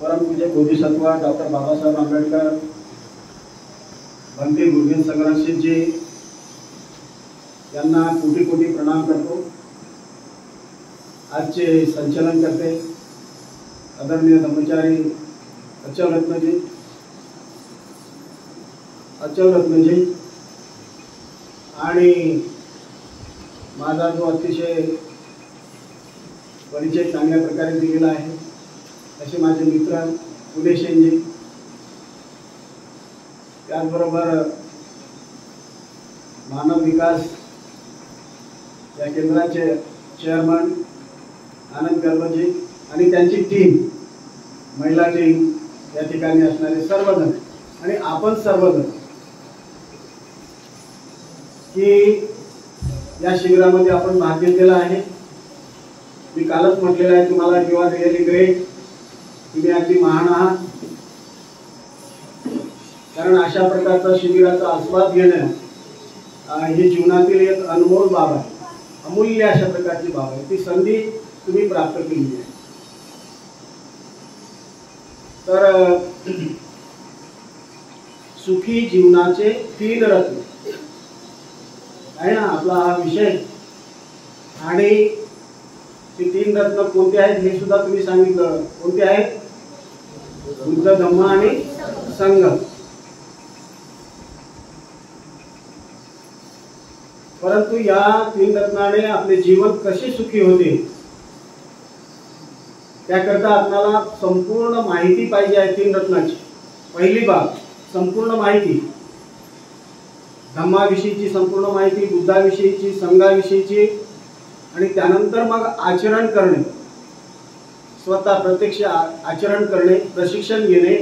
परमपूज्य बोधिसत्व डॉक्टर बाबासाहेब आंबेडकर भंते गुरुजीन संग्रामसिंह जी यांना कोटी कोटी प्रणाम करतो। आजचे संचलन करते आदरणीय धर्मचारी अचल रत्नजी आणि माझा जो अतिशय परिचय चांगल्या प्रकारे दिलेला आहे असे माझे मित्र उदेशेनजी, त्याचबरोबर मानव विकास या केंद्राचे चेअरमन आनंद गर्भजी आणि त्यांची टीम, महिला टीम, या ठिकाणी असणारे सर्वजण आणि आपण सर्वजण की या शिबिरामध्ये आपण भाग घेतलेला आहे। मी कालच म्हटलेलं आहे तुम्हाला, यू आर रिअली ग्रेट, तुम्ही अगदी महान आहात। कारण अशा प्रकारचा शिबिराचा आस्वाद घेणं ही जीवनातील एक अनमोल बाब आहे, अमूल्य अशा प्रकारची बाब आहे। ती संधी तुम्ही प्राप्त केली आहे। तर सुखी जीवनाचे 3 रत्न आहे ना आपला हा विषय, आणि ते 3 रत्न कोणते आहेत हे सुद्धा तुम्ही सांगितलं। कोणते आहेत? बुद्ध, धम्म आणि संघ। परंतु या 3 रत्नाने आपले जीवन कसे सुखी होते त्याकरता आपल्याला संपूर्ण माहिती पाहिजे आहे 3 रत्नाची। पहिली बाब संपूर्ण माहिती, धम्माविषयीची संपूर्ण माहिती, बुद्धाविषयीची, संघाविषयीची, आणि त्यानंतर मग आचरण करणे, स्वतः प्रत्यक्ष आचरण करणे, प्रशिक्षण घेणे,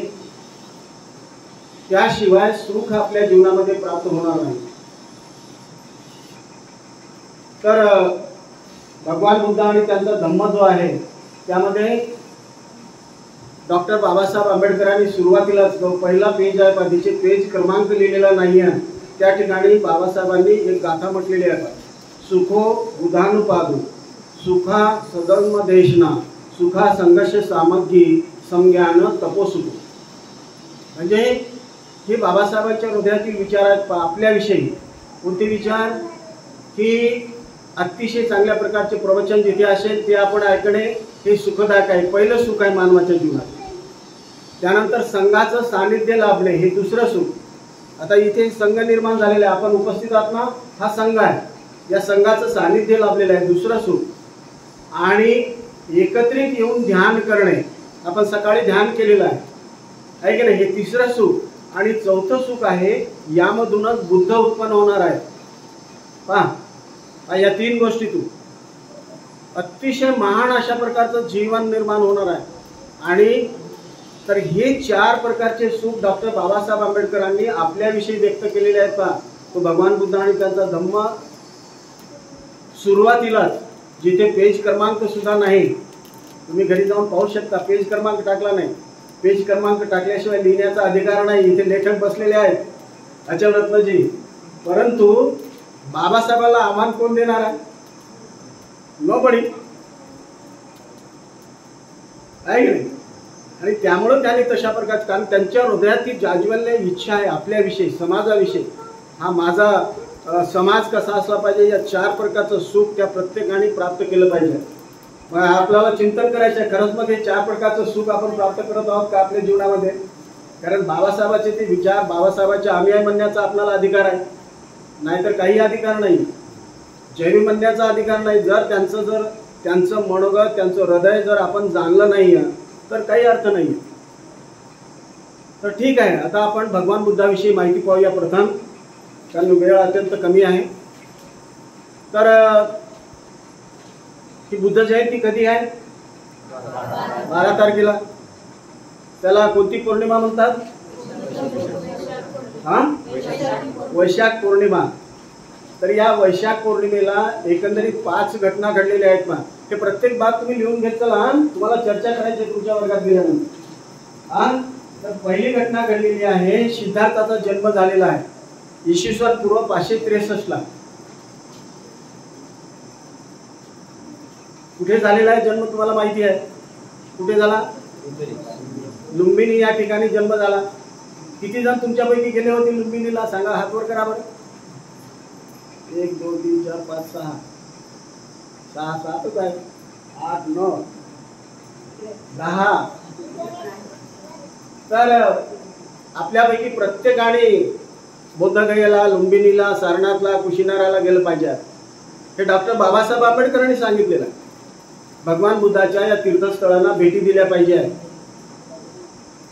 त्याशिवाय सुख आपल्या जीवनामध्ये प्राप्त होणार नाही। तर भगवान बुद्ध आणि त्यांचा धम्म जो आहे त्यामध्ये डॉक्टर बाबासाहेब आंबेडकरांनी सुरुवातीलाच जो पहिला पेज आहे पाठीचे पेज क्रमांक लिहिलेला नाही आहे त्या ठिकाणी बाबासाहेबांनी एक गाथा म्हटलेली आहे, सुखो बुधानुपादो सुखा सदर्म देशना सुखा संघर्ष सामग्री संज्ञान तपोसुख। म्हणजे हे बाबासाहेबांच्या हृदयातील विचार आहेत आपल्याविषयी। कोणते विचार? की अतिशय चांगल्या प्रकारचे प्रवचन जिथे असेल ते आपण ऐकणे हे सुखदायक आहे, पहिलं सुख आहे मानवाच्या जीवनात। त्यानंतर संघाचं सानिध्य लाभणे हे दुसरं सुख। आता इथे संघ निर्माण झालेला आहे, आपण उपस्थित आहात ना, हा संघ आहे, या संघाचं सानिध्य लाभलेलं आहे, दुसरं सुख। आणि एकत्रित येऊन ध्यान करणे, आपण सकाळी ध्यान केलेलं आहे की नाही, हे तिसरं सुख। आणि चौथं सुख आहे यामधूनच बुद्ध उत्पन्न होणार आहे। पहा या 3 गोष्टीतून अतिशय महान अशा प्रकारचं जीवन निर्माण होणार आहे। आणि तर हे 4 प्रकारचे सुख डॉक्टर बाबासाहेब आंबेडकरांनी आपल्याविषयी व्यक्त केलेले आहेत। पहा तो भगवान बुद्ध आणि त्यांचा धम्म सुरुवातीलाच जिथे पेज क्रमांक सुद्धा नाही, तुम्ही घरी जाऊन पाहू शकता, पेज क्रमांक टाकला नाही, पेज क्रमांक टाकल्याशिवाय लिहिण्याचा अधिकार नाही। इथे लेखक बसलेले आहेत अचल रत्नजी, परंतु बाबासाहेबांना आव्हान कोण देणार आहे? नोबडी, आहे की नाही? आणि त्यामुळे त्यांनी तशा प्रकारचं, कारण त्यांच्या हृदयातील जाज्वल्य इच्छा आहे आपल्याविषयी, समाजाविषयी, हा माझा समाज कसा असला पाहिजे, या 4 प्रकारचं सुख त्या प्रत्येकाने प्राप्त केलं पाहिजे। मग आपल्याला चिंतन करायचं आहे, खरंच मग हे 4 प्रकारचं सुख आपण प्राप्त करत आहोत का आपल्या जीवनामध्ये? कारण बाबासाहेबांचे ते विचार, बाबासाहेबांचे अनुयायी म्हणण्याचा आपल्याला अधिकार आहे, नाहीतर काही अधिकार नाही, जैवी म्हणण्याचा अधिकार नाही। जर त्यांचं मनोगत, त्यांचं हृदय जर आपण जाणलं नाही तर काही अर्थ नाही। तर ठीक आहे, आता आपण भगवान बुद्धाविषयी माहिती पाहूया प्रथम, कारण वेळ अत्यंत कमी आहे। तर ही बुद्ध जयंती कधी आहे? 12 तारखेला। त्याला कोणती पौर्णिमा म्हणतात? वैशाख पौर्णिमा। तर या वैशाख पौर्णिमेला एकंदरीत 5 घटना घडलेल्या आहेत। मग हे प्रत्येक बाब तुम्ही लिहून घेत चला, तुम्हाला चर्चा करायची तुमच्या वर्गात गेल्यानंतर। तर पहिली घटना घडलेली आहे, सिद्धार्थाचा जन्म झालेला आहे इसवी पूर्व 563 ला। कुठे झालेला आहे जन्म तुम्हाला माहिती आहे? कुठे झाला? लुंबिनी या ठिकाणी जन्म झाला. किती जण तुमच्यापैकी गेले होते लुंबिनीला? सांगा, हात वर करा बरं. 1 2 3 4 5 6 6 7 आहे, 8 9 10. तर आपल्यापैकी प्रत्येकाने बोधगयेला, लुंबिनीला, सारनाथला, कुशिनाराला गेलं पाहिजे. हे डॉक्टर बाबासाहेब आंबेडकरांनी सांगितलेलं आहे. भगवान बुद्धाच्या या तीर्थस्थळांना भेटी दिल्या पाहिजे.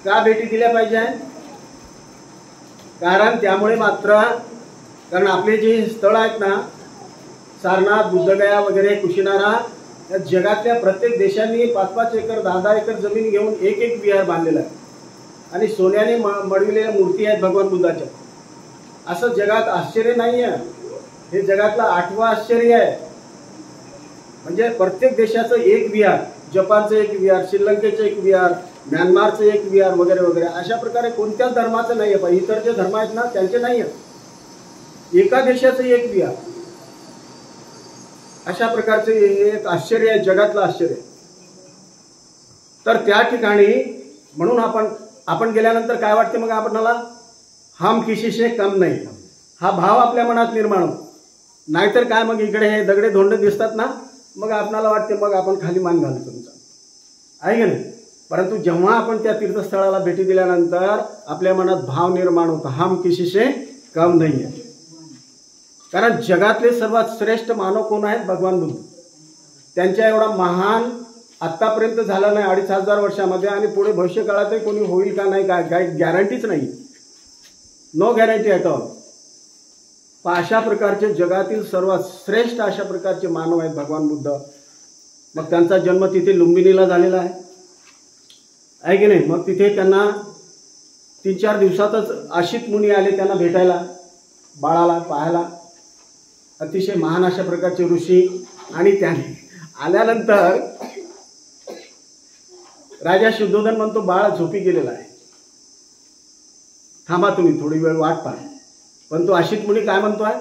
का भेटी दिल्या पाहिजे? कारण त्यामुळे मात्र, कारण आपले जे स्थळ आहेत ना, सारनाथ, बुद्धगया वगैरे, कुशिनारा, या जगातल्या प्रत्येक देशांनी 5-5 एकर 10-10 एकर जमीन घेऊन एक विहार बांधलेला आहे आणि सोन्याने मढविलेल्या मूर्ती आहेत भगवान बुद्धाच्या. असं जगात आश्चर्य नाही आहे. हे जगातलं 8वं आश्चर्य आहे. म्हणजे प्रत्येक देशाचं एक विहार, जपानचं एक विहार, श्रीलंकेचं एक विहार, म्यानमारचं एक विहार वगैरे वगैरे. अशा प्रकारे कोणत्याच धर्माचं नाही आहे. इतर जे धर्म आहेत ना त्यांचे नाही आहे. एका देशाचं एक विहार. अशा प्रकारचे हे एक आश्चर्य आहे, जगातलं आश्चर्य. तर त्या ठिकाणी म्हणून आपण गेल्यानंतर काय वाटते मग आपल्याला? हम किसी से कम नाही, हा भाव आपल्या मनात निर्माण होतो. नाहीतर काय, मग इकडे हे दगडे धोंडे दिसतात ना, मग आपल्याला वाटते मग आपण खाली मान घालतो तुमचा, आहे की नाही? परंतु जेव्हा आपण त्या तीर्थस्थळाला भेटी दिल्यानंतर आपल्या मनात भाव निर्माण होतो, हम किसी से कम नाही आहे. कारण जगातले सर्वात श्रेष्ठ मानव कोण आहेत? भगवान बुद्ध. त्यांच्या एवढा महान आत्तापर्यंत झाला नाही 2500 वर्षामध्ये, आणि पुढे भविष्यकाळातही कोणी होईल का नाही, काय गॅरंटीच नाही. No guarantee at all. अशा प्रकारचे जगातील सर्वात श्रेष्ठ अशा प्रकारचे मानव आहेत भगवान बुद्ध. मग त्यांचा जन्म तिथे लुंबिनीला झालेला आहे की नाही? मग तिथे त्यांना 3-4 दिवसातच आशित मुनी आले त्यांना भेटायला, बाळाला पाहायला. अतिशय महान अशा प्रकारचे ऋषी. आणि त्याने आल्यानंतर राजा शुद्धोधन म्हणतो, बाळ झोपी गेलेला आहे, थांबा तुम्ही थोडी वेळ वाट पहा. पण तो आशित मुनी काय म्हणतोय?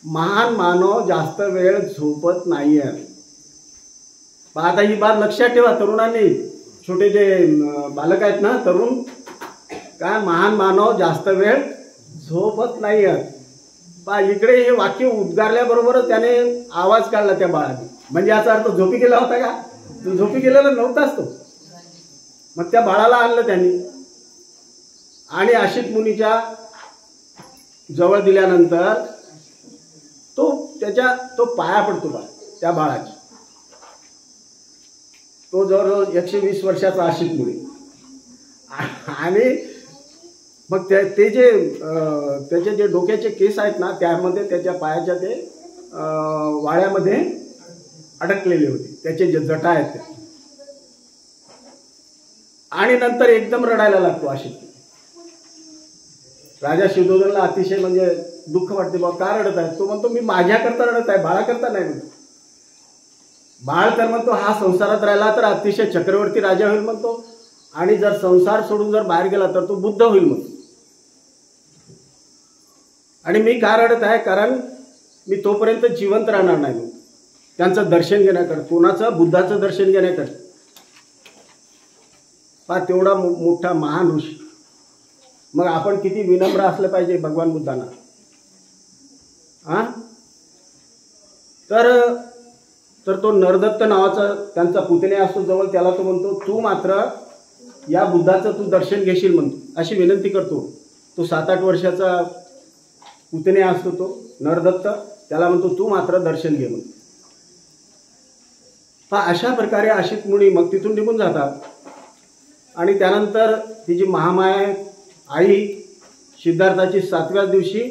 महान मानव जास्त वेळ झोपत नाही आहे. आता ही बात लक्षात ठेवा तरुणांनी, छोटे जे बालक आहेत ना, तरुण, काय महान मानव जास्त वेळ झोपत नाही आहे. पहा इकडे हे वाक्य उद्गारल्याबरोबरच त्याने आवाज काढला त्या बाळाने. म्हणजे याचा अर्थ झोपी गेला होता का? तो झोपी गेलेला नव्हताच तो. मग त्या बाळाला आणलं त्यांनी आणि आशित मुनीच्या जवळ दिल्यानंतर तो पाया पडतो बा त्या बाळाची. तो जवळजवळ 120 वर्षाचा आशित मुनी. आणि मग त्याचे जे डोक्याचे केस आहेत ना, त्यामध्ये त्याच्या पायाच्या ते वाळ्यामध्ये अडकलेले होते, त्याचे जे जटा आहेत ते. आणि नंतर एकदम रडायला लागतो आशित. राजा शुद्धोधनला अतिशय म्हणजे दुःख वाटते, बाबा का रडत आहे? तो म्हणतो, मी माझ्याकरता रडत आहे, बाळाकरता नाही म्हणतो. बाळ तर म्हणतो हा संसारात राहिला तर अतिशय चक्रवर्ती राजा होईल म्हणतो, आणि जर संसार सोडून जर बाहेर गेला तर तो बुद्ध होईल म्हणतो. आणि मी का रडत आहे? कारण मी तोपर्यंत जिवंत राहणार नाही त्यांचं दर्शन घेण्याकडे, कोणाचं? बुद्धाचं दर्शन घेण्याकडे. पहा तेवढा मोठा महान ऋषी. मग आपण किती विनम्र असलं पाहिजे भगवान बुद्धांना. तर तो नरदत्त नावाचा त्यांचा पुतण्या असतो जवळ, त्याला तो म्हणतो, तू मात्र या बुद्धाचं तू दर्शन घेशील म्हणतो, अशी विनंती करतो. तो 7-8 वर्षाचा पुतण्या असतो तो नरदत्त, त्याला म्हणतो तू मात्र दर्शन घे म्हणतो. अशा प्रकारे आशित मुनी मग तिथून निघून जातात. आणि त्यानंतर तिची महामाया आई सिद्धार्थाची 7व्याच दिवशी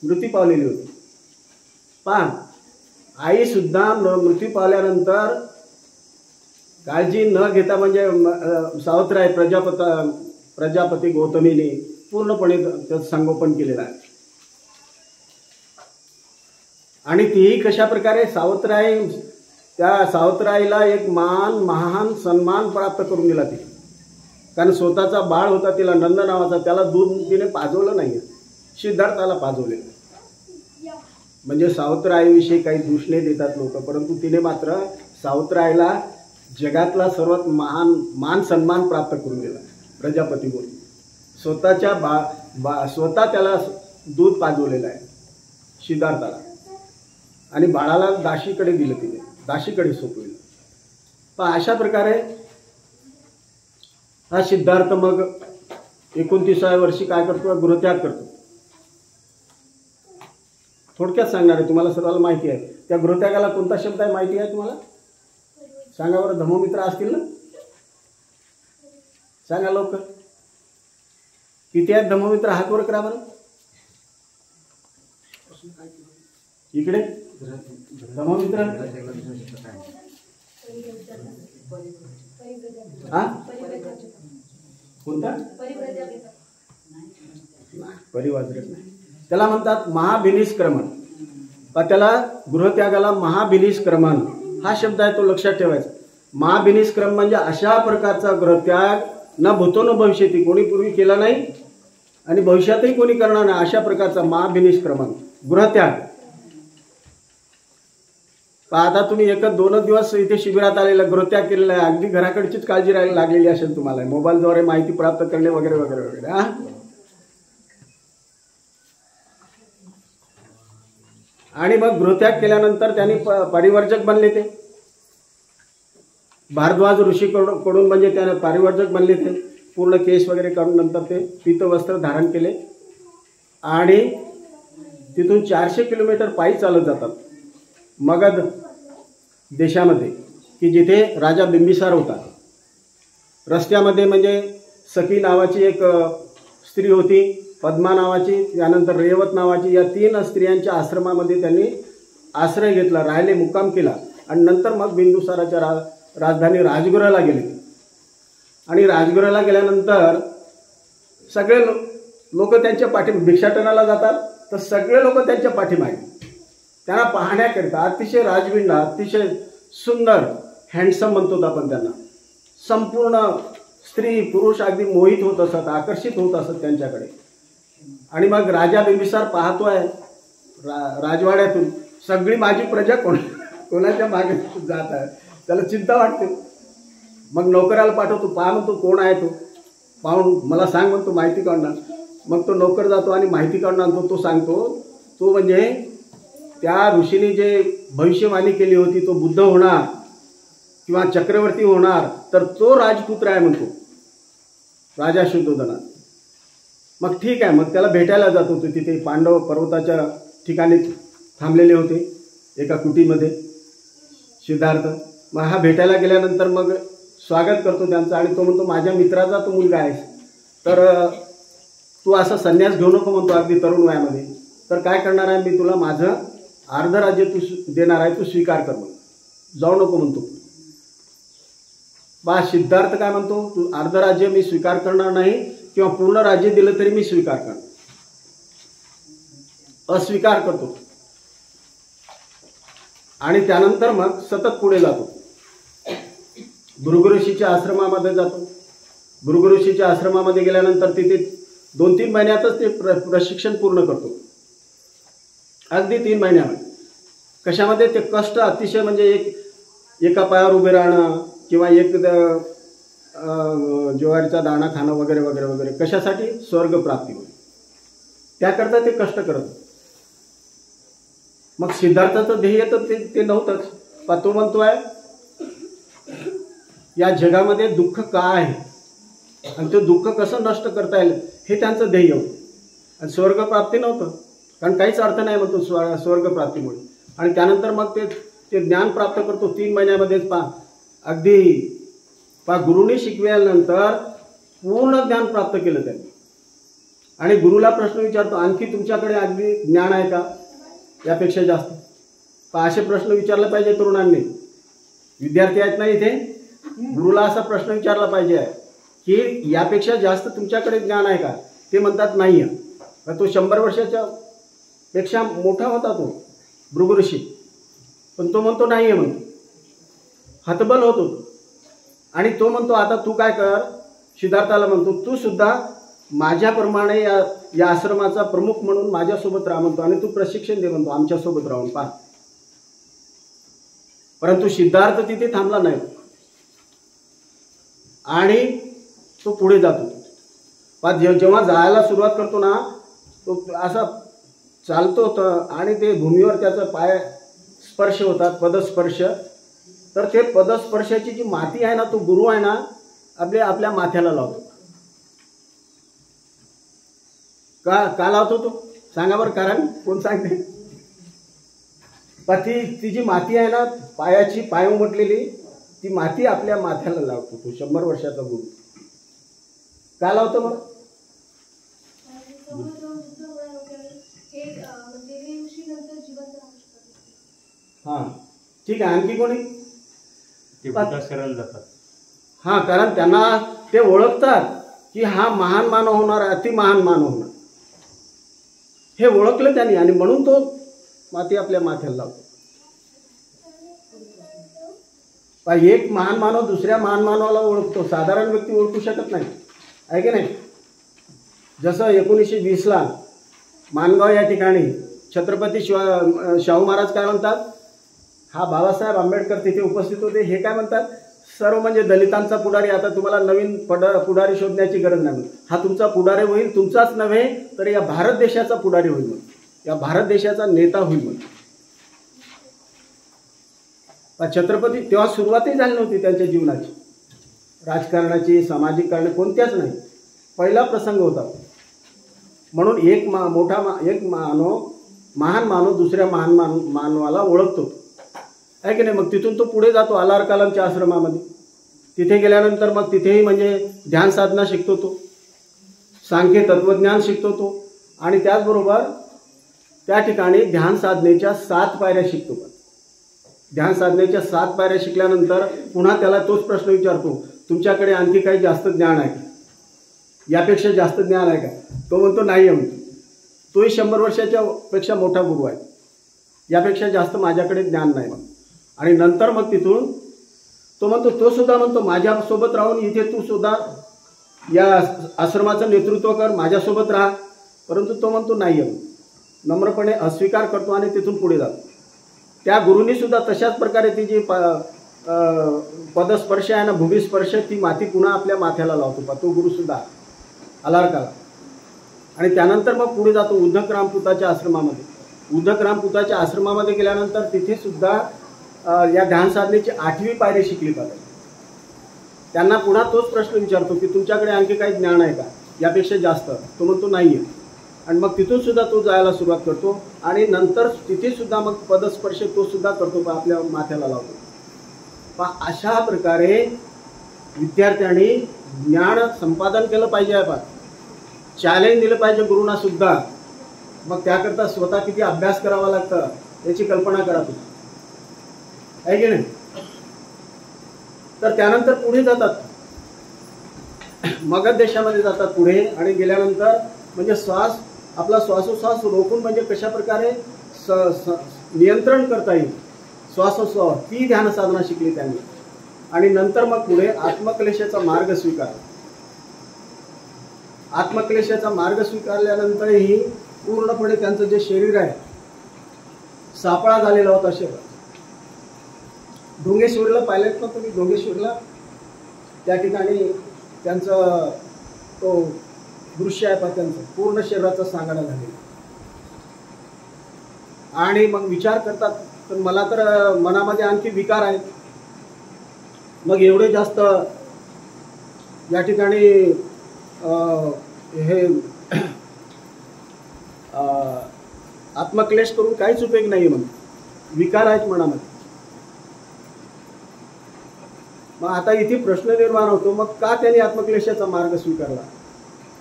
मृत्यू पावलेली होती. पहा आई सुद्धा मृत्यू पावल्यानंतर काळजी न घेता, म्हणजे सावत्राई प्रजापती गौतमीने पूर्णपणे त्याचं संगोपन केलेलं आहे. आणि तीही कशा प्रकारे त्या सावत्राईला एक महान सन्मान प्राप्त करून दिला ती. कारण स्वतःचा बाळ होता तिला, नंद नावाचा, त्याला दूध तिने पाजवलं नाही, सिद्धार्थाला पाजवलेलं. म्हणजे सावत्राईविषयी काही दूषणे देतात लोक, परंतु तिने मात्र सावत्राईला जगातला सर्वात मान सन्मान प्राप्त करून दिला. प्रजापती बोल स्वतःच्या स्वतः त्याला दूध पाजवलेलं आहे सिद्धार्थाला, आणि बाळाला दाशीकडे दिलं, तिने दाशीकडे सोपविलं. पण अशा प्रकारे हा सिद्धार्थ मग 29व्या वर्षी काय करतो, गृहत्याग करतो. थोडक्यात सांगणार आहे, तुम्हाला सर्वांना माहिती आहे. त्या गृहत्यागाला कोणता शब्द आहे माहिती आहे तुम्हाला? सांगा बरं, धम्ममित्र असतील ना, सांगा लवकर. किती आहेत धम्ममित्र? हात वर करा बरं. इकडे धम्ममित्र हा कोणता? परिव्राजक नाही, त्याला म्हणतात महाभिनिष्क्रमण. त्याला गृहत्यागाला महाभिनिष्क्रमण हा शब्द आहे, तो लक्षात ठेवायचा. महाभिनिष्क्रमण म्हणजे अशा प्रकारचा गृहत्याग न भूतो न भविष्यती, कोणी पूर्वी केला नाही आणि भविष्यातही कोणी करणार नाही, अशा प्रकारचा महाभिनिष्क्रमण गृहत्याग. आता तुम्ही 1-2 दिवस इथे शिबिरात आलेला गृहत्याग केलेला आहे, अगदी घराकडचीच काळजी लागलेली असेल तुम्हाला, मोबाईलद्वारे माहिती प्राप्त करणे वगैरे वगैरे वगैरे. हा, आणि मग गृहत्याग केल्यानंतर त्यांनी परिवर्जक बनले. ते भारद्वाज ऋषीकडून म्हणजे त्याने परिवर्जक बनले. ते पूर्ण केस वगैरे काढून नंतर ते पीतवस्त्र धारण केले आणि तिथून 400 किलोमीटर पायी चालत जातात मगध देशामध्ये, की जिथे राजा बिंबिसार होता. रस्त्यामध्ये म्हणजे सखी नावाची एक स्त्री होती, पद्मा नावाची, त्यानंतर रेवत नावाची, या 3 स्त्रियांच्या आश्रमामध्ये त्यांनी आश्रय घेतला, राहिले, मुक्काम केला. आणि नंतर मग बिंदुसाराच्या राजधानी राजगृहाला गेले. आणि राजगृहाला गेल्यानंतर सगळे लोक त्यांच्या भिक्षाटनाला जातात, तर सगळे लोक त्यांच्या पाठीमागे त्यांना पाहण्याकरिता. अतिशय राजविंडा, अतिशय सुंदर, हँडसम म्हणतो आपण त्यांना. संपूर्ण स्त्री पुरुष अगदी मोहित होत असत, आकर्षित होत असत त्यांच्याकडे. आणि मग राजा बिंबिसार पाहतोय राजवाड्यातून, सगळी माझी प्रजा कोणाच्या मागे जात आहे, त्याला चिंता वाटते. मग नोकराला पाठवतो, पहा म्हणतो कोण आहे तो, पाहून मला सांग म्हणतो, माहिती काढणार. मग तो नोकर जातो आणि माहिती काढून आणतो. तो सांगतो, तो म्हणजे त्या ऋषीने जे भविष्यवाणी केली होती, तो बुद्ध होणार किंवा चक्रवर्ती होणार, तर तो राजपुत्र आहे म्हणतो, राजा शुद्धोधना. मग ठीक आहे, मग त्याला भेटायला जात होते. तिथे पांडव पर्वताच्या ठिकाणी थांबलेले होते एका कुटीमध्ये सिद्धार्थ. मग हा भेटायला गेल्यानंतर मग स्वागत करतो त्यांचं, आणि तो म्हणतो माझ्या मित्राचा तो मुलगा आहे, तर तू असा संन्यास घेऊ नको म्हणतो अगदी तरुण वयामध्ये. तर काय करणार आहे मी, तुला माझं अर्ध राज्य तू देणार आहे, तू स्वीकार कर, मग जाऊ नको म्हणतो. बा सिद्धार्थ काय म्हणतो, तू अर्ध राज्य मी स्वीकार करणार नाही, किंवा पूर्ण राज्य दिलं तरी मी स्वीकार करणार, अस्वीकार करतो. आणि त्यानंतर मग सतत पुढे जातो, भृगुऋषीच्या आश्रमामध्ये जातो. भृगुऋषीच्या आश्रमामध्ये गेल्यानंतर तिथे 2-3 महिन्यातच ते प्रशिक्षण पूर्ण करतो, अगदी 3 महिन्यामध्ये. कशामध्ये ते कष्ट अतिशय, म्हणजे एका पायावर उभे राहणं किंवा एक ज्वारीचा दाणा खाणं वगैरे वगैरे वगैरे. कशासाठी? स्वर्ग प्राप्ती होईल, त्याकरता ते कष्ट करत. मग सिद्धार्थाचं ध्येय तर ते नव्हतंच. तो म्हणतोय या जगामध्ये दुःख का आहे आणि ते दुःख कसं नष्ट करता येईल, हे त्यांचं ध्येय होतं. आणि स्वर्गप्राप्ती नव्हतं, कारण काहीच अर्थ नाही म्हणतो स्वर्गप्राप्तीमुळे. आणि त्यानंतर मग ते ज्ञान प्राप्त करतो 3 महिन्यामध्येच. अगदी गुरुने शिकवल्यानंतर पूर्ण ज्ञान प्राप्त केलं त्यांनी. आणि गुरुला प्रश्न विचारतो, आणखी तुमच्याकडे अगदी ज्ञान आहे का, यापेक्षा जास्त? असे प्रश्न विचारले पाहिजे तरुणांनी. विद्यार्थी आहेत ना इथे, गुरुला असा प्रश्न विचारला पाहिजे की यापेक्षा जास्त तुमच्याकडे ज्ञान आहे का? ते म्हणतात नाही आहे. तो 100 वर्षाच्या पेक्षा मोठा होता तो भृगुऋषी, पण तो म्हणतो नाही आहे म्हणतो, हतबल होतो. आणि तो म्हणतो आता तू काय कर, सिद्धार्थाला म्हणतो तू सुद्धा माझ्याप्रमाणे या आश्रमाचा प्रमुख म्हणून माझ्यासोबत राहा म्हणतो, आणि तू प्रशिक्षण दे म्हणतो आमच्यासोबत राहून पहा. परंतु सिद्धार्थ तिथे थांबला नाही. आणि तो पुढे जातो. पण जेव्हा जायला सुरुवात करतो ना, तो असा चालतो आणि ते भूमीवर त्याचा पाय स्पर्श होतात, पदस्पर्श. तर ते पदस्पर्शाची जी माती आहे ना, तो गुरु आहे ना आपल्या माथ्याला लावतो. का लावतो तो सांगा बरं, कारण कोण सांगते? ती जी माती आहे ना पायाची, पाय उमटलेली ती माती आपल्या माथ्याला लावतो तो 100 वर्षाचा गुरु. का लावतो बरं? हा ठीक आहे. आणखी कोणी? शरण जातात. हा, कारण त्यांना ते ओळखतात की हा महान मानव होणार, अति महान मानव होणार, हे ओळखलं त्यांनी आणि म्हणून तो माती आपल्या माथ्याला लावतो. एक महान मानव दुसऱ्या महान मानवाला ओळखतो, साधारण व्यक्ती ओळखू शकत नाही, आहे की नाही? जसं 1920ला माणगाव या ठिकाणी छत्रपती शाहू महाराज काय म्हणतात, हा बाबासाहेब आंबेडकर तिथे उपस्थित होते, हे काय म्हणतात, सर्व म्हणजे दलितांचा पुढारी, आता तुम्हाला नवीन पुढारी शोधण्याची गरज नाही, हा तुमचा पुढारी होईल, तुमचाच नव्हे तर या भारत देशाचा पुढारी होईल, या भारत देशाचा नेता होईल. छत्रपती तेव्हा सुरुवातही झाली नव्हती त्यांच्या जीवनाची, राजकारणाची, सामाजिक कारणे कोणत्याच नाही, पहिला प्रसंग होता. म्हणून एक महान मानव दुसऱ्या महान मानवाला ओळखतो, आहे की नाही? मग तिथून तो पुढे जातो आलार कलामच्या आश्रमामध्ये. तिथे गेल्यानंतर मग तिथेही म्हणजे ध्यान साधना शिकतो तो, सांख्य तत्वज्ञान शिकतो तो, आणि त्याचबरोबर त्या ठिकाणी ध्यान साधनेच्या 7 पायऱ्या शिकतो. ध्यान साधनेच्या 7 पायऱ्या शिकल्यानंतर पुन्हा त्याला तोच प्रश्न विचारतो, तुमच्याकडे आणखी काही जास्त ज्ञान आहे का, यापेक्षा जास्त ज्ञान आहे का? तो म्हणतो नाही आहे. तोही 100 वर्षाच्या पेक्षा मोठा गुरु आहे, यापेक्षा जास्त माझ्याकडे ज्ञान नाही. आणि नंतर मग तिथून तो म्हणतो, तो सुद्धा म्हणतो माझ्यासोबत राहून इथे तू सुद्धा या आश्रमाचं नेतृत्व कर, माझ्यासोबत राहा. परंतु तो म्हणतो नाही आहे, नम्रपणे अस्वीकार करतो आणि तिथून पुढे जातो. त्या गुरुनी सुद्धा तशाच प्रकारे ती जी पदस्पर्श आहे ना, भूमिस्पर्श, ती माती पुन्हा आपल्या माथ्याला लावतो तो गुरुसुद्धा आलारकाला. आणि त्यानंतर मग पुढे जातो उद्धक रामपुताच्या आश्रमामध्ये. उद्धक रामपुताच्या आश्रमामध्ये गेल्यानंतर तिथे सुद्धा या ध्यान साधनेची 8वी पायरी शिकली पाहिजे. त्यांना पुन्हा तोच प्रश्न विचारतो की तुमच्याकडे आणखी काही ज्ञान आहे का, यापेक्षा जास्त? तो म्हणतो नाही आहे. आणि मग तिथून सुद्धा तो जायला सुरुवात करतो आणि नंतर तिथे सुद्धा मग पदस्पर्श तो सुद्धा करतो, आपल्या माथ्याला लावतो. अशा प्रकारे विद्यार्थ्यांनी ज्ञान संपादन केलं पाहिजे आहे. चॅलेंज दिलं पाहिजे गुरुंना सुद्धा. मग त्याकरता स्वतः किती अभ्यास करावा लागतं याची कल्पना करा तुम्ही, आहे की नाही? तर त्यानंतर पुढे जातात, मगध देशामध्ये जातात पुढे. आणि गेल्यानंतर म्हणजे आपला श्वासोश्वास रोखून म्हणजे कशा प्रकारे नियंत्रण करता येईल श्वासोश्वास, ती ध्यान साधना शिकली त्यांनी. आणि नंतर मग पुढे आत्मक्लेशाचा मार्ग स्वीकार. आत्मक्लेशाचा मार्ग स्वीकारल्यानंतरही पूर्णपणे त्यांचं जे शरीर आहे सापळा झालेला होता. शरीर ढोंगेश्वरीला पाहिलेत ना तुम्ही? ढोंगेश्वरीला त्या ठिकाणी त्यांचं तो दृश्य आहे, त्यांचं पूर्ण शरीराचा सांगाडा झालेला. आणि मग विचार करतात, पण मला तर मनामध्ये आणखी विकार आहेत. मग एवढे जास्त या ठिकाणी हे आत्मक्लेश करून काहीच उपयोग नाही, म्हणून विकार आहेत मनामध्ये. मग आता इथे प्रश्न निर्माण होतो, मग का त्यांनी आत्मक्लेशाचा मार्ग स्वीकारला?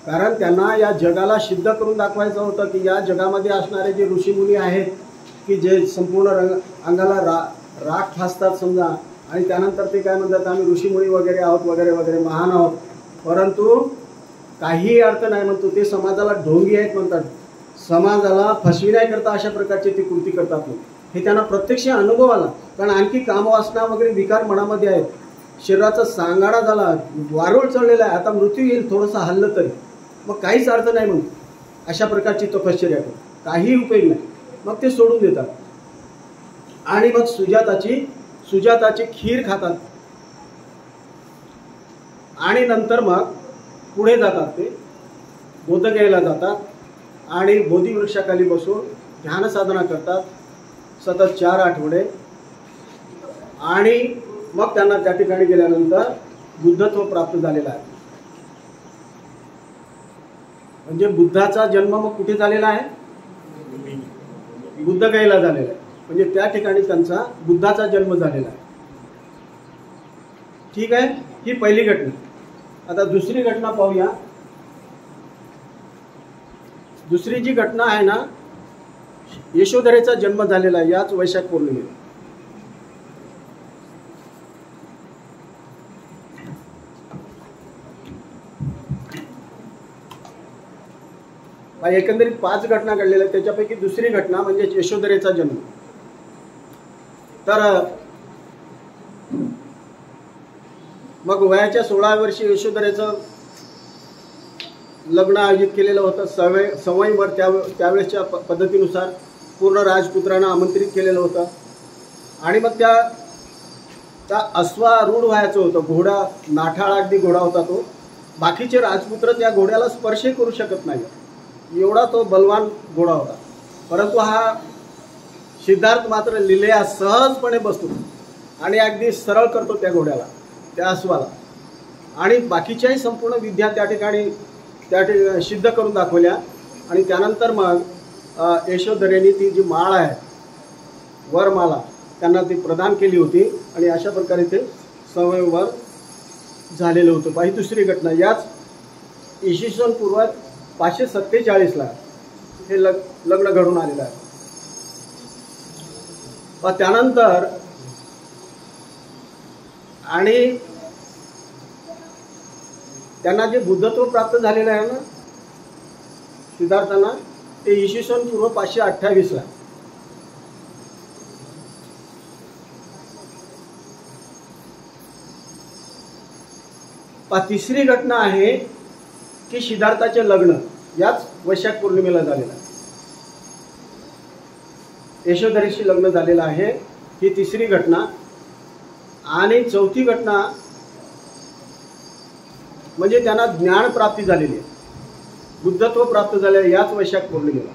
कारण त्यांना या जगाला सिद्ध करून दाखवायचं होतं की या जगामध्ये असणारे जे ऋषीमुनी आहेत की जे संपूर्ण अंगाला राख फासतात समजा, आणि त्यानंतर ते काय म्हणतात, आम्ही ऋषीमुनी वगैरे आहोत वगैरे वगैरे, महान आहोत, परंतु काही अर्थ नाही म्हणतो. ते समाजाला ढोंगी आहेत म्हणतात, समाजाला फसविण्याकरता अशा प्रकारचे ते कृती करतात. हे त्यांना प्रत्यक्ष अनुभव आला. कारण आणखी कामवासना वगैरे विकार मनामध्ये आहेत, शरीराचा सांगाडा झाला, वारूळ चढलेला आहे, आता मृत्यू येईल थोडंसं हल्लं तरी, मग काहीच अर्थ नाही म्हणून अशा प्रकारची तपश्चर्या करतात, काही उपयोग नाही. मग ते सोडून देतात आणि मग सुजाताची खीर खातात. आणि नंतर मग पुढे जातात, ते बोध घ्यायला जातात आणि बोधिवृक्षाखाली बसून ध्यान साधना करतात सतत 4 आठवडे आणि मग त्यांना त्या ठिकाणी गेल्यानंतर बुद्धत्व प्राप्त झालेलं आहे. म्हणजे बुद्धाचा जन्म मग कुठे झालेला आहे? बुद्धगयेला झालेला आहे. म्हणजे त्या ठिकाणी त्यांचा बुद्धाचा जन्म झालेला आहे. ठीक आहे, ही पहिली घटना. आता दुसरी घटना पाहूया. दुसरी जी घटना आहे ना, यशोधरेचा जन्म झालेला आहे याच वैशाख पौर्णिमेला. एकंदरीत 5 घटना घडलेल्या आहेत. त्याच्यापैकी दुसरी घटना म्हणजे यशोधरेचा जन्म. तर मग वयाच्या 16व्या वर्षी यशोधरेचं लग्न आयोजित केलेलं होतं. सवयीवर त्यावेळेसच्या पद्धतीनुसार पूर्ण राजपुत्रांना आमंत्रित केलेलं होतं. आणि मग त्या अश्वारूढ व्हायचं होतं. घोडा नाठाळा अगदी घोडा होता तो. बाकीचे राजपुत्र त्या घोड्याला स्पर्शही करू शकत नाही, एवढा तो बलवान घोडा होता. परंतु हा सिद्धार्थ मात्र लिलया सहजपणे बसतो आणि अगदी सरळ करतो त्या घोड्याला, त्या अश्वाला. आणि बाकीच्याही संपूर्ण विद्या त्या ठिकाणी सिद्ध करून दाखवल्या. आणि त्यानंतर मग यशोधरेने ती जी माळ आहे, वरमाला, त्यांना ती प्रदान केली होती आणि अशा प्रकारे ते स्वयंवर झालेलं होतं. ही दुसरी घटना. याच इसवी सन पूर्व 547ला हे लग्न घडून आलेलं आहे. त्यानंतर आणि त्यांना जे बुद्धत्व प्राप्त झालेलं आहे ना सिद्धार्थांना, ते इसवी सन पूर्व 528ला. तिसरी घटना आहे की सिद्धार्थाचे लग्न याच वैशाख पौर्णिमेला झालेलं आहे. यशोधरेशी लग्न झालेलं आहे, ही तिसरी घटना. आणि चौथी घटना म्हणजे त्यांना ज्ञान प्राप्ती झालेली आहे, बुद्धत्व प्राप्त झाले याच वैशाख पौर्णिमेला.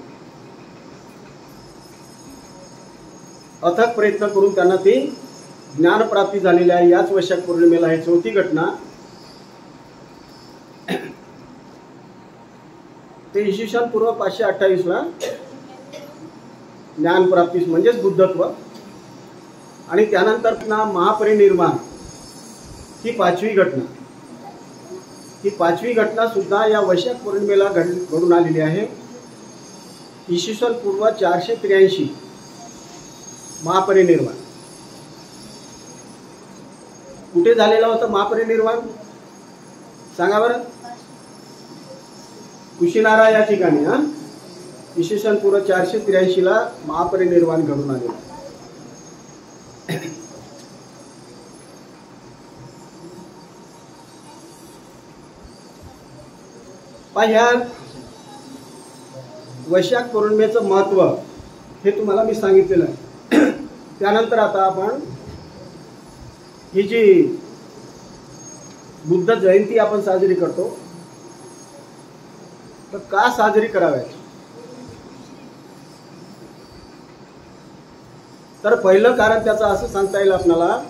अथक प्रयत्न करून त्यांना ती ज्ञान प्राप्ती झालेली आहे याच वैशाख पौर्णिमेला. ही चौथी घटना. ते इसवी सन पूर्व 528ला ज्ञानप्राप्ती म्हणजेच बुद्धत्व. आणि त्यानंतर ना महापरिनिर्वाण, ही 5वी घटना. ही 5वी घटना सुद्धा या वैशाख पौर्णिमेला घडून आलेली आहे. इसवी सन पूर्व 483 महापरिनिर्वाण. कुठे झालेला होता महापरिनिर्वाण सांगा बरं? कुशीनारा या ठिकाणी. इसवी सन पूर्व 483ला महापरिनिर्वाण घडून आले. ह्या वैशाख पौर्णिमेचं महत्त्व हे तुम्हाला मी सांगितलेलं आहे. त्यानंतर आता आपण ही जी बुद्ध जयंती आपण साजरी करतो, तर का साजरी कराव्याची? तर पहिलं कारण त्याचं असं सांगता येईल आपल्याला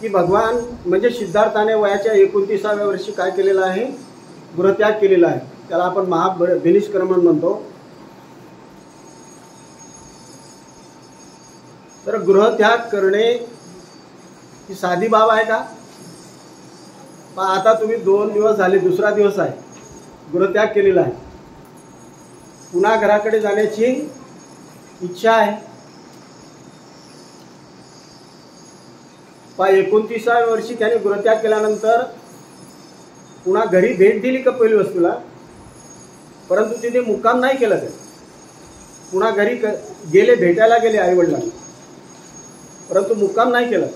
की भगवान म्हणजे सिद्धार्थाने वयाच्या 29व्या वर्षी काय केलेलं आहे? गृहत्याग केलेला आहे. त्याला आपण महाभिनिष्क्रमण म्हणतो. तर गृहत्याग करणे ही साधी बाब आहे का? आता तुम्ही 2 दिवस झाले, दुसरा दिवस आहे, गृहत्याग केलेला आहे, पुन्हा घराकडे जाण्याची इच्छा आहे. 29व्या वर्षी त्याने गृहत्याग केल्यानंतर पुन्हा घरी भेट दिली का पहिली वस्तूला? परंतु तिथे मुक्काम नाही केला. ते पुन्हा घरी गेले, भेटायला गेले आईवडिलांना, परंतु मुक्काम नाही केला.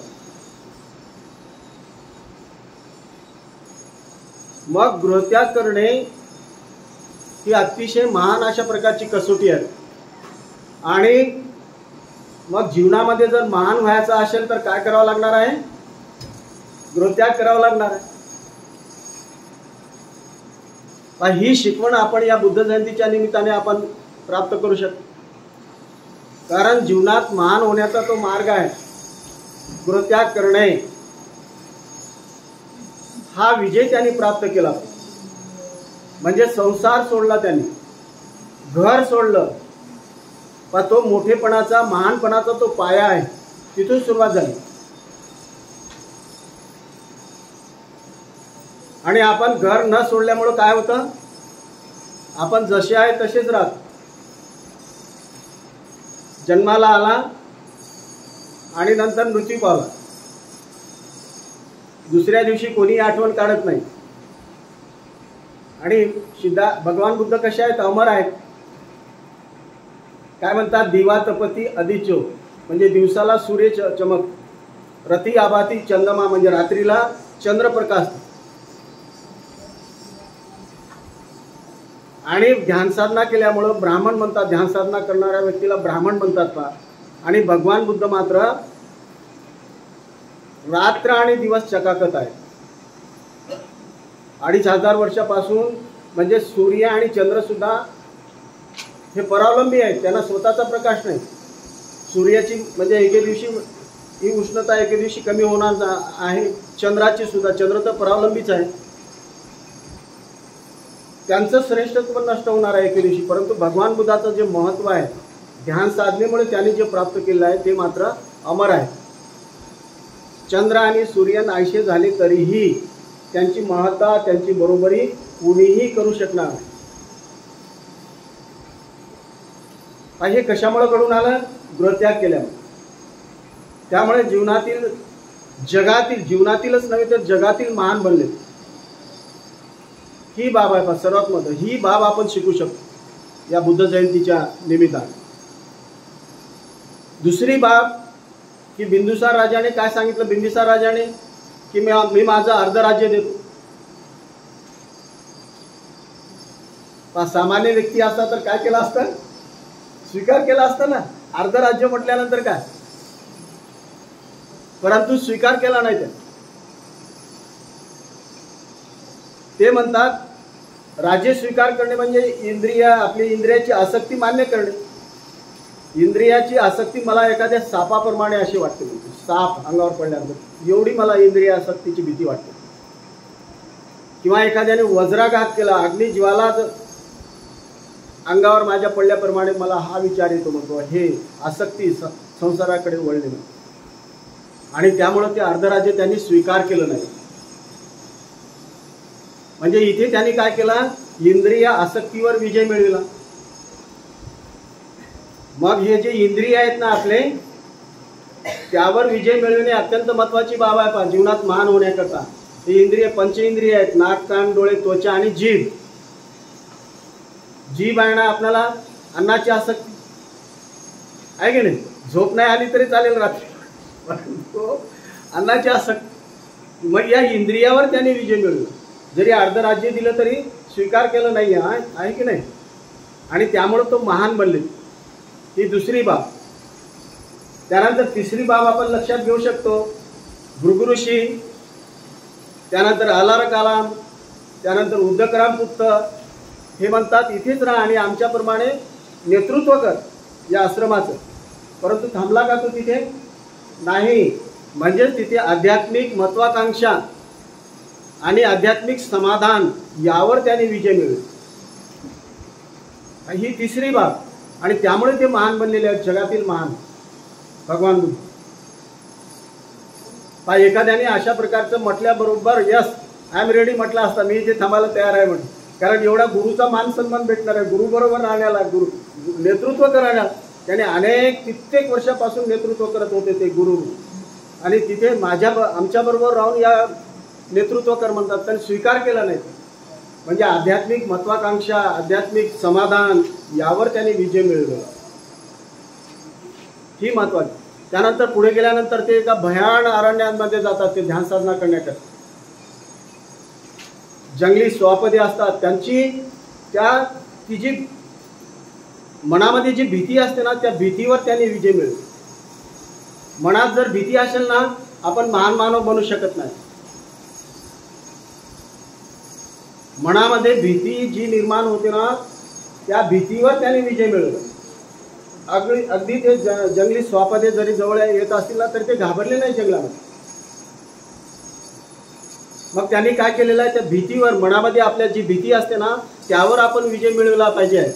मग गृहत्याग करणे ही अतिशय महान अशा प्रकारची कसोटी आहे. आणि मग जीवनामध्ये जर महान व्हायचं असेल तर काय करावं लागणार आहे? गृहत्याग करावा लागणार आहे. ही शिकवण आपण या बुद्ध जयंतीच्या निमित्ताने आपण प्राप्त करू शकतो. कारण जीवनात महान होण्याचा तो मार्ग आहे गृहत्याग करणे. हा विजय त्यांनी प्राप्त केला. म्हणजे संसार सोडला, त्यांनी घर सोडलं. पण तो मोठेपणाचा महानपणाचा तो पाया आहे, तिथून सुरुवात झाली. आणि आपण घर न सोडल्यामुळे काय होतं, आपण जसे आहे तसेच राहतो. जन्माला आला आणि नंतर मृत्यू पावला. दुसऱ्या दिवशी कोणी आठवण काढत नाही. आणि भगवान बुद्ध कसे आहेत, अमर आहेत. काय म्हणतात, दिवा तपती अधिचो, म्हणजे दिवसाला सूर्य चमक, रती आभाती चंद्रमा, म्हणजे रात्रीला चंद्रप्रकाश. आणि ध्यान साधना केल्यामुळं ब्राह्मण म्हणतात, ध्यान साधना करणाऱ्या व्यक्तीला ब्राह्मण म्हणतात पहा. आणि भगवान बुद्ध मात्र रात्र आणि दिवस चकाकत आहे. 2500 वर्षापासून. म्हणजे सूर्य आणि चंद्र सुद्धा हे परावलंबी आहेत, त्यांना स्वतःचा प्रकाश नाही. सूर्याची म्हणजे एके दिवशी ही उष्णता एके दिवशी कमी होणार आहे. चंद्राची सुद्धा, चंद्र तर परावलंबीच आहे, त्यांचं श्रेष्ठत्व नष्ट होणार आहे एके दिवशी. परंतु भगवान बुद्धाचं जे महत्त्व आहे, ध्यान साधनेमुळे त्यांनी जे प्राप्त केलं आहे ते मात्र अमर आहे. चंद्र आणि सूर्य नाहीसे झाले तरीही त्यांची महत्ता, त्यांची बरोबरी कुणीही करू शकणार नाही. हे कशामुळे घडून आलं, गृहत्याग केल्यामुळे. त्यामुळे जीवनातीलच नव्हे तर जगातील महान बनले. ही बाब आहे सर्वात महत्त्व. ही बाब आपण शिकू शकतो या बुद्ध जयंतीच्या निमित्ताने. दुसरी बाब की बिंदुसार राजाने काय सांगितलं, बिंबिसार राजाने की मी माझं अर्ध राज्य देतो. सामान्य व्यक्ती असता तर काय केलं असतं, स्वीकार केला असता ना, अर्ध राज्य म्हटल्यानंतर काय. परंतु स्वीकार केला नाही. ते म्हणतात राज्य स्वीकार करणे म्हणजे आपली इंद्रियाची आसक्ती मान्य करणे. इंद्रियाची आसक्ती मला एखाद्या सापाप्रमाणे अशी वाटते. साप अंगावर पडल्यानंतर एवढी मला इंद्रिय आसक्तीची भीती वाटते. किंवा एखाद्याने वज्राघात केला, अग्निज्वाला अंगावर माझ्या पडल्याप्रमाणे मला हा विचार येतो. म्हणतो हे आसक्ती संसाराकडे वळणे. आणि त्यामुळे ते अर्धराज्य त्यांनी स्वीकार केलं नाही. म्हणजे इथे त्यांनी काय केला, इंद्रिय आसक्तीवर विजय मिळविला. मग हे जे इंद्रिय आहेत ना आपले, त्यावर विजय मिळविणे अत्यंत महत्वाची बाब आहे. पहा जीवनात महान होण्याकरता हे इंद्रिय पंचेंद्रिय आहेत, नाक कान डोळे त्वचा आणि जीभ. जीभ आहे ना आपल्याला अन्नाची आसक्ती आहे की नाही. झोप नाही आली तरी चालेल रात्री, परंतु अन्नाची आसक्ती. मग या इंद्रियावर त्यांनी विजय मिळवला. जरी अर्ध राज्य दिलं तरी स्वीकार केलं नाही आहे की नाही. आणि त्यामुळे तो महान बनले. ही दुसरी बाब. त्यानंतर तिसरी बाब आपण लक्षात घेऊ शकतो, भृगु ऋषी, त्यानंतर अलार कलाम, त्यानंतर उद्धकराम पुत्त. हे म्हणतात इथेच राहा आणि आमच्याप्रमाणे नेतृत्व कर या आश्रमाचं. परंतु थांबला का तो तिथे नाही. म्हणजेच तिथे आध्यात्मिक महत्वाकांक्षा आणि आध्यात्मिक समाधान यावर त्याने विजय मिळवला. ही तिसरी बाब. आणि त्यामुळे ते महान बनलेले आहेत, जगातील महान भगवान बुद्ध. एखाद्याने अशा प्रकारचं म्हटल्याबरोबर यस आय एम रेडी म्हटलं असता, मी इथे थांबायला तयार आहे म्हणून. कारण एवढा गुरुचा मान सन्मान भेटणार आहे. गुरु बरोबर राहण्याला, गुरु नेतृत्व करायला त्याने कित्येक वर्षापासून नेतृत्व करत होते ते गुरु. आणि तिथे आमच्याबरोबर राहून या नेतृत्व कर म्हणतात, त्यांनी स्वीकार केला नाही. म्हणजे आध्यात्मिक महत्वाकांक्षा, आध्यात्मिक समाधान यावर त्यांनी विजय मिळवला. ही महत्वाची. त्यानंतर पुढे गेल्यानंतर ते एका भयान अरण्यांमध्ये जातात ते ध्यान साधना करण्याकरता. जंगली स्वापदे असतात त्यांची, ती जी मनामध्ये जी भीती असते ना, त्या भीतीवर त्यांनी विजय मिळवला. मनात जर भीती असेल ना, आपण महान मानव बनू शकत नाही. मनामध्ये भीती जी निर्माण होते ना, त्या भीतीवर त्याने विजय मिळवला. अगदी ते जंगली स्वापदे जरी जवळ येत असतील ना तरी ते घाबरले नाही जंगलामध्ये. मग त्यांनी काय केलेलं आहे, त्या भीतीवर, मनामध्ये आपल्या जी भीती असते ना त्यावर आपण विजय मिळवला पाहिजे आहे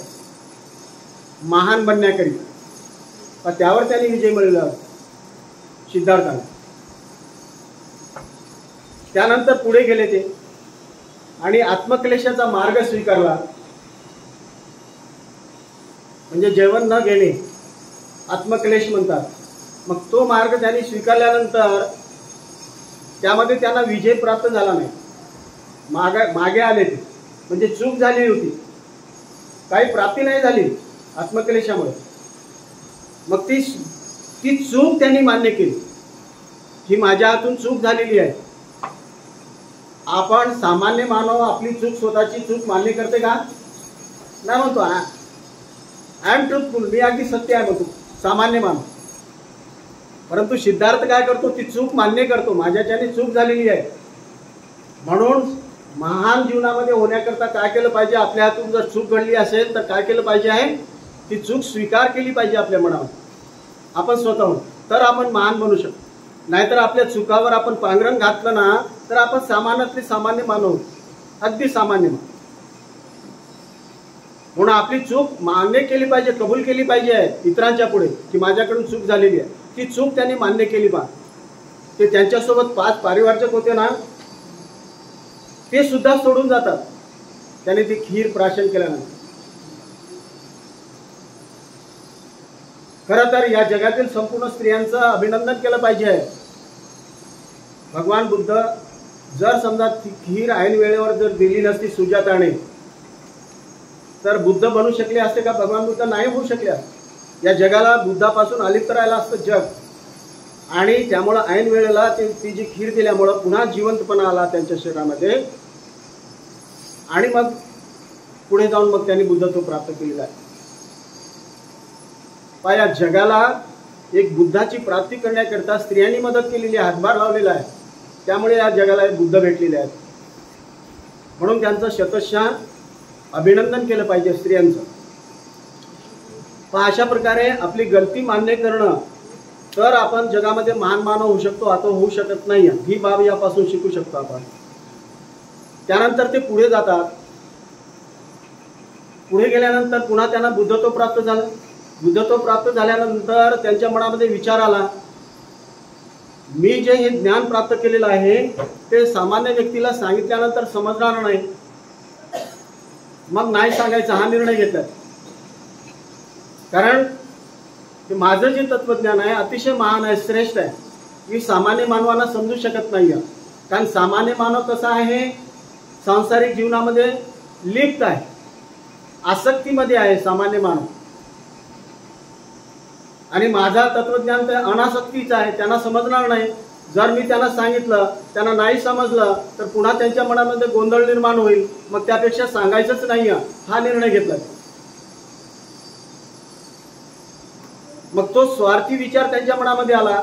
महान बनण्याकरिता. त्यावर त्यांनी विजय मिळवला सिद्धार्थाने. त्यानंतर पुढे गेले ते आणि आत्मक्लेशाचा मार्ग स्वीकारला. म्हणजे जेवण न घेणे आत्मक्लेश म्हणतात. मग तो मार्ग त्यांनी स्वीकारल्यानंतर त्यामध्ये त्यांना विजय प्राप्त झाला नाही. मागे आले ते, म्हणजे चूक झाली होती, काही प्राप्ती नाही झाली आत्मक्लेशामुळे. मग ती चूक त्यांनी मान्य केली ही माझ्या हातून चूक झालेली आहे. आपण सामान्य मानव आपली चूक, स्वतःची चूक मान्य करते का? नाही म्हणतो आय एम ट्रूथफुल, मी अगदी सत्य आहे म्हणतो सामान्य मानव. परंतु सिद्धार्थ काय करतो, ती चूक मान्य करतो, माझ्याच्याने चूक झालेली आहे. म्हणून महान जीवनामध्ये होण्याकरता काय केलं पाहिजे, आपल्या हातून जर चूक घडली असेल तर काय केलं पाहिजे आहे, ती चूक स्वीकार केली पाहिजे आपल्या मनावर, आपण स्वतःहून, तर आपण महान बनू शकतो. नाहीतर आपल्या चुकावर आपण पांघरण घातलं ना तर आपण सामान्यातले सामान्य मानव, अगदी सामान्य मानव. म्हणून आपली चूक मान्य केली पाहिजे, कबूल केली पाहिजे आहे इतरांच्या पुढे की माझ्याकडून चूक झालेली आहे. ती चूक त्यांनी मान्य केली बा. ते त्यांच्यासोबत 5 पारिवारचक होते ना, ते सुद्धा सोडून जातात त्यांनी ती खीर प्राशन केल्यानंतर. खरं तर या जगातील संपूर्ण स्त्रियांचं अभिनंदन केलं पाहिजे आहे. भगवान बुद्ध जर समजा ती खीर ऐन वेळेवर जर दिली नसती सुजाताने तर बुद्ध बनू शकले असते का? भगवान बुद्ध नाही होऊ शकले असते. या जगाला बुद्धापासून अलिप्त राहिलं असतं जग. आणि त्यामुळं ऐन वेळेला ती जी खीर दिल्यामुळं पुन्हा जिवंतपणा आला त्यांच्या शरीरामध्ये. आणि मग पुढे जाऊन मग त्यांनी बुद्धत्व प्राप्त केलेलं आहे. या जगाला एक बुद्धाची प्राप्ती करण्याकरता स्त्रियांनी मदत केलेली आहे, हातभार लावलेला आहे. त्यामुळे या जगाला बुद्ध भेटलेले आहेत. म्हणून त्यांचं शतशः अभिनंदन केलं पाहिजे स्त्रियांचं. अशा प्रकारे आपली गलती मान्य करणं, तर आपण जगामध्ये महान मानव होऊ शकतो. आता होऊ शकत नाही ही बाब यापासून शिकू शकतो आपण. त्यानंतर ते पुढे जातात. पुढे गेल्यानंतर पुन्हा त्यांना बुद्धत्व प्राप्त झालं. बुद्धत्व प्राप्त झाल्यानंतर त्यांच्या मनामध्ये विचार आला, मी जे हे ज्ञान प्राप्त केलेलं आहे ते सामान्य व्यक्तीला सांगितल्यानंतर समजणार नाही. मग नाही सांगायचा हा निर्णय घेतला. कारण माझं जे तत्वज्ञान आहे अतिशय महान आहे, श्रेष्ठ आहे. मी सामान्य मानवांना समजू शकत नाही. कारण सामान्य मानव कसा आहे, सांसारिक जीवनामध्ये लिप्त आहे, आसक्तीमध्ये आहे सामान्य मानव. आणि माझा तत्वज्ञान ते अनासक्तीचं आहे, त्यांना समजणार नाही. जर मी त्यांना सांगितलं, त्यांना नाही समजलं तर पुन्हा त्यांच्या मनामध्ये गोंधळ निर्माण होईल. मग त्यापेक्षा सांगायचंच नाही हा निर्णय घेतला. मग तो स्वार्थी विचार त्यांच्या मनामध्ये आला.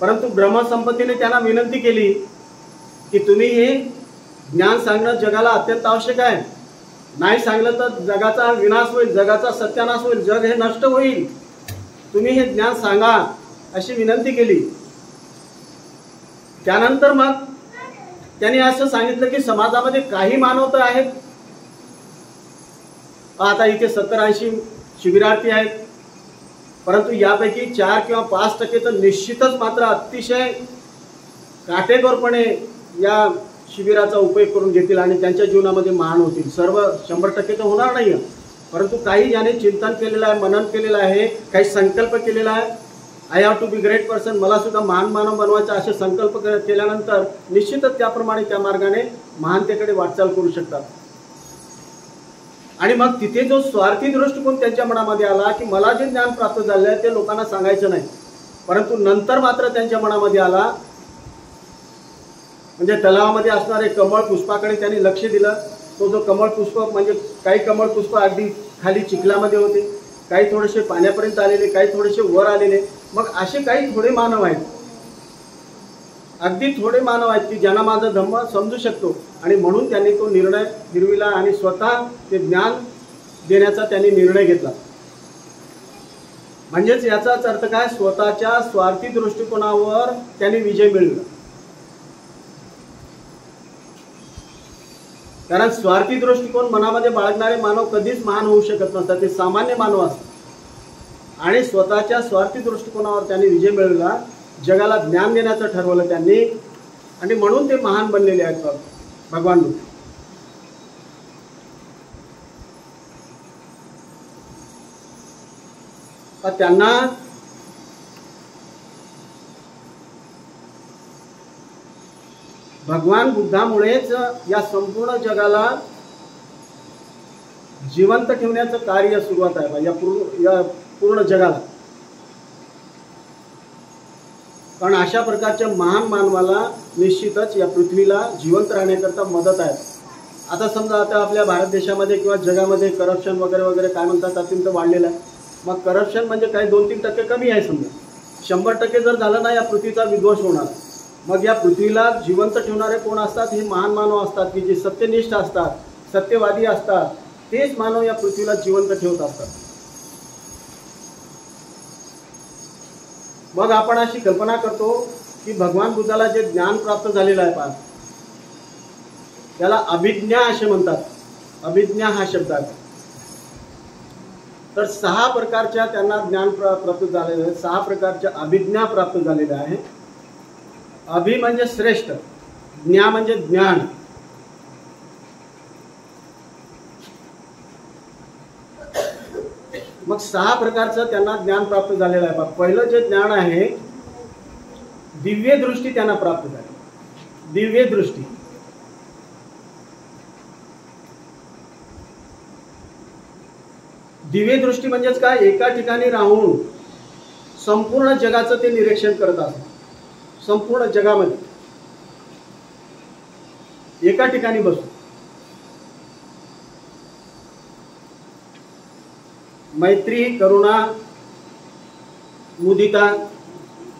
परंतु ब्रह्मसंपत्तीने त्यांना विनंती केली की तुम्ही हे ज्ञान सांगणं जगाला अत्यंत आवश्यक आहे. नाही सांगलं तर जगाचा विनाश होईल, जगाचा सत्यानाश होईल, जग हे नष्ट होईल. तुम्ही हे ज्ञान सांगा अशी विनंती केली. त्यानंतर मग त्यांनी असं सांगितलं की समाजामध्ये काही मानव तर आहेत. आता इथे 70-80 शिबिरार्थी आहेत. परंतु यापैकी 4 किंवा 5% तर निश्चितच मात्र अतिशय काटेकोरपणे या शिबिराचा उपयोग करून घेतील आणि त्यांच्या जीवनामध्ये महान होतील. सर्व 100% तर होणार नाही. परंतु काही ज्याने चिंतन केलेलं आहे, मनन केलेलं आहे, काही संकल्प केलेला आहे, I have to be great person, मला सुद्धा महान मानव बनवायचा असे संकल्प केल्यानंतर निश्चितच त्याप्रमाणे त्या मार्गाने महानतेकडे वाटचाल करू शकतात. आणि मग तिथे जो स्वार्थी दृष्टिकोन त्यांच्या मनामध्ये आला की मला जे ज्ञान प्राप्त झाले आहे ते लोकांना सांगायचं नाही. परंतु नंतर मात्र त्यांच्या मनामध्ये आला, म्हणजे तलावामध्ये असणारे कमळ पुष्पाकडे त्यांनी लक्ष दिलं. तो जो कमळ पुष्प, म्हणजे काही कमळ पुष्प अगदी खाली चिखलामध्ये होते, काही थोडेसे पाण्यापर्यंत आलेले, काही थोडेसे वर आलेले. मग असे काही थोडे मानव आहेत. अगदी थोडे मानव आहेत की ज्यांना माझा धम्म समजू शकतो, आणि म्हणून त्यांनी तो निर्णय फिरविला आणि स्वतः ते ज्ञान देण्याचा त्यांनी निर्णय घेतला. म्हणजेच याचाच अर्थ काय, स्वतःच्या स्वार्थी दृष्टिकोनावर त्यांनी विजय मिळवला. कारण स्वार्थी दृष्टिकोन मनामध्ये बाळगणारे मानव कधीच महान होऊ शकत नसतात, ते सामान्य मानव असतात. आणि स्वतःच्या स्वार्थी दृष्टिकोनावर त्यांनी विजय मिळवला, जगाला ज्ञान देण्याचं ठरवलं त्यांनी, आणि म्हणून ते महान बनलेले आहेत भगवान बुद्ध. त्यांना भगवान बुद्धामुळेच या संपूर्ण जगाला जिवंत ठेवण्याचं कार्य सुरुवात आहे या पूर्ण जगाला. कारण अशा प्रकारच्या महान मानवाला निश्चितच या पृथ्वीला जिवंत राहण्याकरता मदत आहे. आता समजा आता आपल्या भारत देशामध्ये किंवा जगामध्ये करप्शन वगैरे वगैरे काय म्हणतात अत्यंत वाढलेलं आहे. मग करप्शन म्हणजे काही 2-3% कमी आहे. समजा 100% जर झालं ना, या पृथ्वीचा विध्वंस होणार. मग या पृथ्वीला जिवंत ठेवणारे कोण असतात, हे महान मानव असतात की जे सत्यनिष्ठ असतात, सत्यवादी असतात. तेच मानव या पृथ्वीला जिवंत ठेवत असतात. मग आपण अशी कल्पना करतो की भगवान बुद्धाला जे ज्ञान प्राप्त झालेलं आहे पहा, त्याला अभिज्ञा असे म्हणतात. अभिज्ञा हा शब्द आहे. तर 6 प्रकारच्या त्यांना ज्ञान प्राप्त झालेलं आहे. 6 प्रकारच्या अभिज्ञा प्राप्त झालेल्या आहे. अभि म्हणजे श्रेष्ठ, ज्ञा म्हणजे ज्ञान. मग 6 प्रकारचं त्यांना ज्ञान प्राप्त झालेलं आहे. पहिलं जे ज्ञान आहे, दिव्य दृष्टी त्यांना प्राप्त झाली. दिव्य दृष्टी. दिव्य दृष्टी म्हणजेच काय, एका ठिकाणी राहून संपूर्ण जगाचं ते निरीक्षण करत असतात. संपूर्ण जगामध्ये एका ठिकाणी बसून. मैत्री, करुणा, मुदिता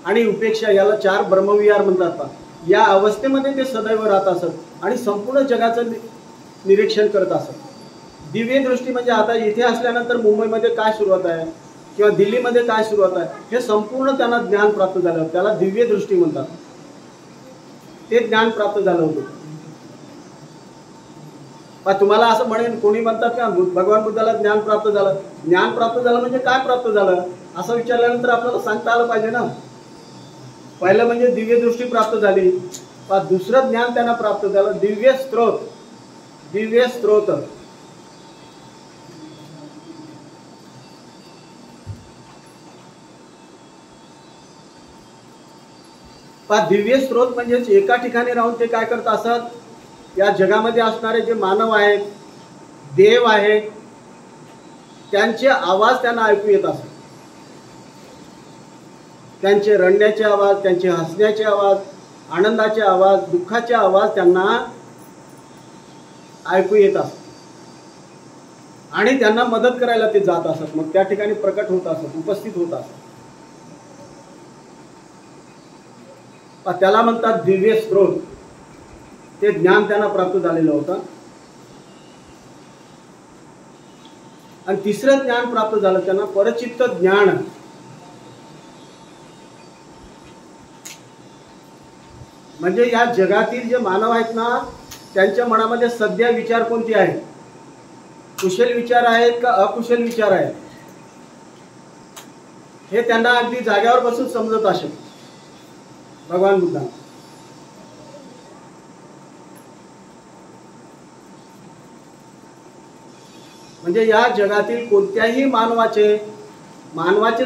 आणि उपेक्षा याला 4 ब्रह्मविहार म्हणतात. या अवस्थेमध्ये ते सदैव राहत असत आणि संपूर्ण जगाचं निरीक्षण करत असत. दिव्य दृष्टी म्हणजे आता इथे असल्यानंतर मुंबईमध्ये काय सुरुवात आहे किंवा दिल्लीमध्ये काय सुरुवात आहे, हे संपूर्ण त्यांना ज्ञान प्राप्त झालं. त्याला दिव्य दृष्टी म्हणतात. ते ज्ञान प्राप्त झालं होतं. तुम्हाला असं म्हणेल कोणी म्हणतात का भगवान बुद्धाला ज्ञान प्राप्त झालं. ज्ञान प्राप्त झालं म्हणजे काय प्राप्त झालं असं विचारल्यानंतर आपल्याला सांगता आलं पाहिजे ना. पहिलं म्हणजे दिव्य दृष्टी प्राप्त झाली. दुसरं ज्ञान त्यांना प्राप्त झालं, दिव्य स्त्रोत. दिव्य स्त्रोत. दिव्य स्त्रोत म्हणजेच एका ठिकाणी राहून ते काय करत असतात, या जगामध्ये असणारे जे मानव आहेत, देव आहेत, त्यांचे आवाज त्यांना ऐकू येत असतात. त्यांचे रडण्याचे आवाज, त्यांचे हसण्याचे आवाज, आनंदाचे आवाज, दुःखाचे आवाज त्यांना ऐकू येत असतात. आणि त्यांना मदत करायला ते जात असतात. मग त्या ठिकाणी प्रकट होत असतात, उपस्थित होत असतात. त्याला म्हणतात दिव्य स्त्रोत. ते ज्ञान त्यांना प्राप्त झालेलं होतं. आणि तिसरं ज्ञान प्राप्त झालं त्यांना, परचित्त ज्ञान. म्हणजे या जगातील जे मानव आहेत ना, त्यांच्या मनामध्ये सध्या विचार कोणते आहेत, कुशल विचार आहेत का अकुशल विचार आहेत, हे त्यांना अगदी जाग्यावर बसून समजत असेल भगवान बुद्धांना. म्हणजे या जगातील कोणत्याही मानवाचेच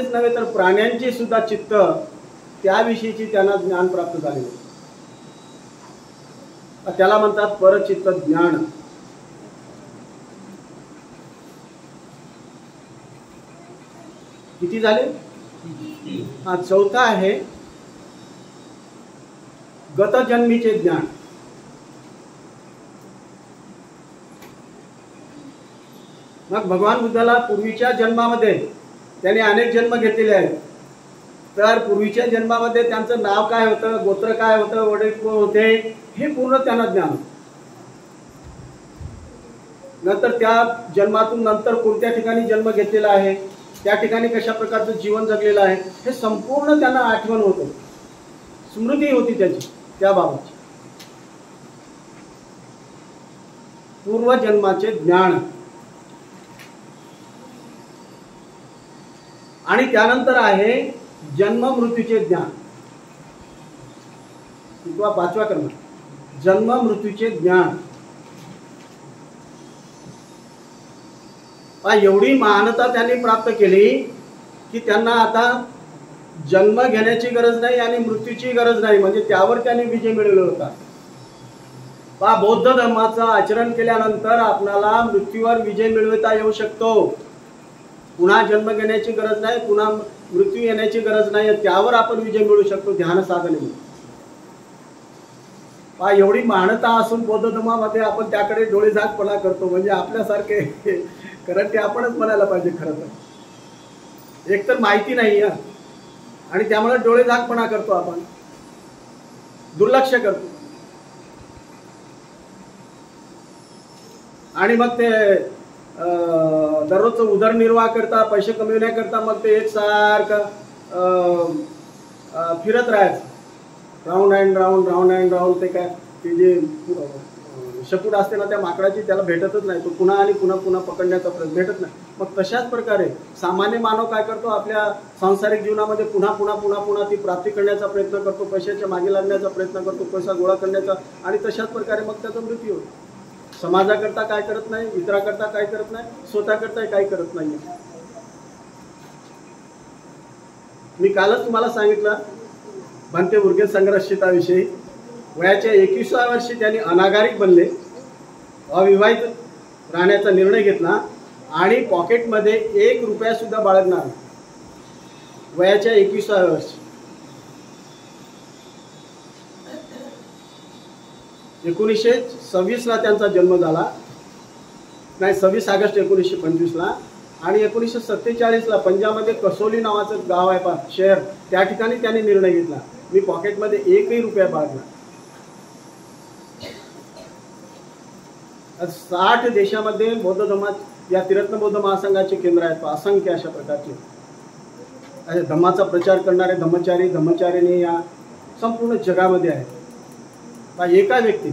नव्हे तर प्राण्यांची सुद्धा चित्त त्याविषयीची त्यांना ज्ञान प्राप्त झाले. त्याला म्हणतात परचित्त ज्ञान. किती झाले? हा चौथा आहे गतजन्मीचे ज्ञान. मग भगवान बुद्धाला पूर्वीच्या जन्मामध्ये त्याने अनेक जन्म घेतलेले आहेत. तर पूर्वीच्या जन्मामध्ये त्यांचं नाव काय होतं, गोत्र काय होतं, वडील कोण होते, हे पूर्ण त्यांना ज्ञान. नंतर त्या जन्मातून नंतर कोणत्या ठिकाणी जन्म घेतलेला आहे, त्या ठिकाणी कशा प्रकारचं जीवन जगलेलं आहे, हे संपूर्ण त्यांना आठवण होतं, स्मृती होती त्याची त्याबाबतची. पूर्वजन्माचे ज्ञान. आणि त्यानंतर आहे जन्म मृत्यूचे ज्ञान. किंवा 5वा क्रम जन्म मृत्यूचे ज्ञान. एवढी महानता त्यांनी प्राप्त केली की त्यांना आता जन्म घेण्याची गरज नाही आणि मृत्यूची गरज नाही, म्हणजे त्यावर त्यांनी विजय मिळवला होता. बौद्ध धर्माचं आचरण केल्यानंतर आपल्याला मृत्यूवर विजय मिळवता येऊ शकतो. पुन्हा जन्म घेण्याची गरज नाही, पुन्हा मृत्यू येण्याची गरज नाही, त्यावर आपण विजय मिळवू शकतो ध्यान साधनेने. एवढी महानता असून बौद्ध धर्मामध्ये आपण त्याकडे डोळेझाकपणा करतो, म्हणजे आपल्यासारखे कारण ते आपणच म्हणायला पाहिजे. खरं तर एकतर माहिती नाही आणि त्यामुळे डोळेझाकपणा करतो, आपण दुर्लक्ष करतो. आणि मग ते दररोजचं उदरनिर्वाह करता, पैसे कमविण्याकरता मग ते एकसारखं फिरत राहायचं, round and round round and round. ते काय ते जे शकूट असते ना त्या माकडाची, त्याला भेटतच नाही, तो पुन्हा आणि पुन्हा पुन्हा पकडण्याचा प्रयत्न भेटत नाही. मग तशाच प्रकारे सामान्य मानव काय करतो, आपल्या सांसारिक जीवनामध्ये पुन्हा पुन्हा पुन्हा पुन्हा ती प्राप्ती करण्याचा प्रयत्न करतो, पैशाच्या मागे लागण्याचा प्रयत्न करतो, पैसा गोळा करण्याचा, आणि तशाच प्रकारे मग त्याचा मृत्यू होतो. समाजाकरता काय करत नाही, इतराकरता काय करत नाही, स्वतःकरता काही करत नाही. मी कालच तुम्हाला सांगितलं भंते उर्गे संघर्षिताविषयी. वयाच्या 21व्या वर्षी त्यांनी अनागारिक बनले, अविवाहित राहण्याचा निर्णय घेतला आणि पॉकेटमध्ये 1 रुपया सुद्धा बाळगणार. वयाच्या 21व्या वर्षी 1926 ला त्यांचा जन्म झाला, नाही 26 ऑगस्ट 1925 ला. आणि 1947 ला पंजाबमध्ये कसोली नावाचं गाव आहे शहर, त्या ठिकाणी त्यांनी निर्णय घेतला, मी पॉकेटमध्ये 1ही रुपया बाळगणार. 60 देशामध्ये बौद्ध धर्मात या त्रिरत्न बौद्ध महासंघाचे केंद्र आहेत, असंख्य अशा प्रकारचे धम्माचा प्रचार करणारे धम्मचारी धम्मचारिणी या संपूर्ण जगामध्ये आहेत. एका व्यक्ती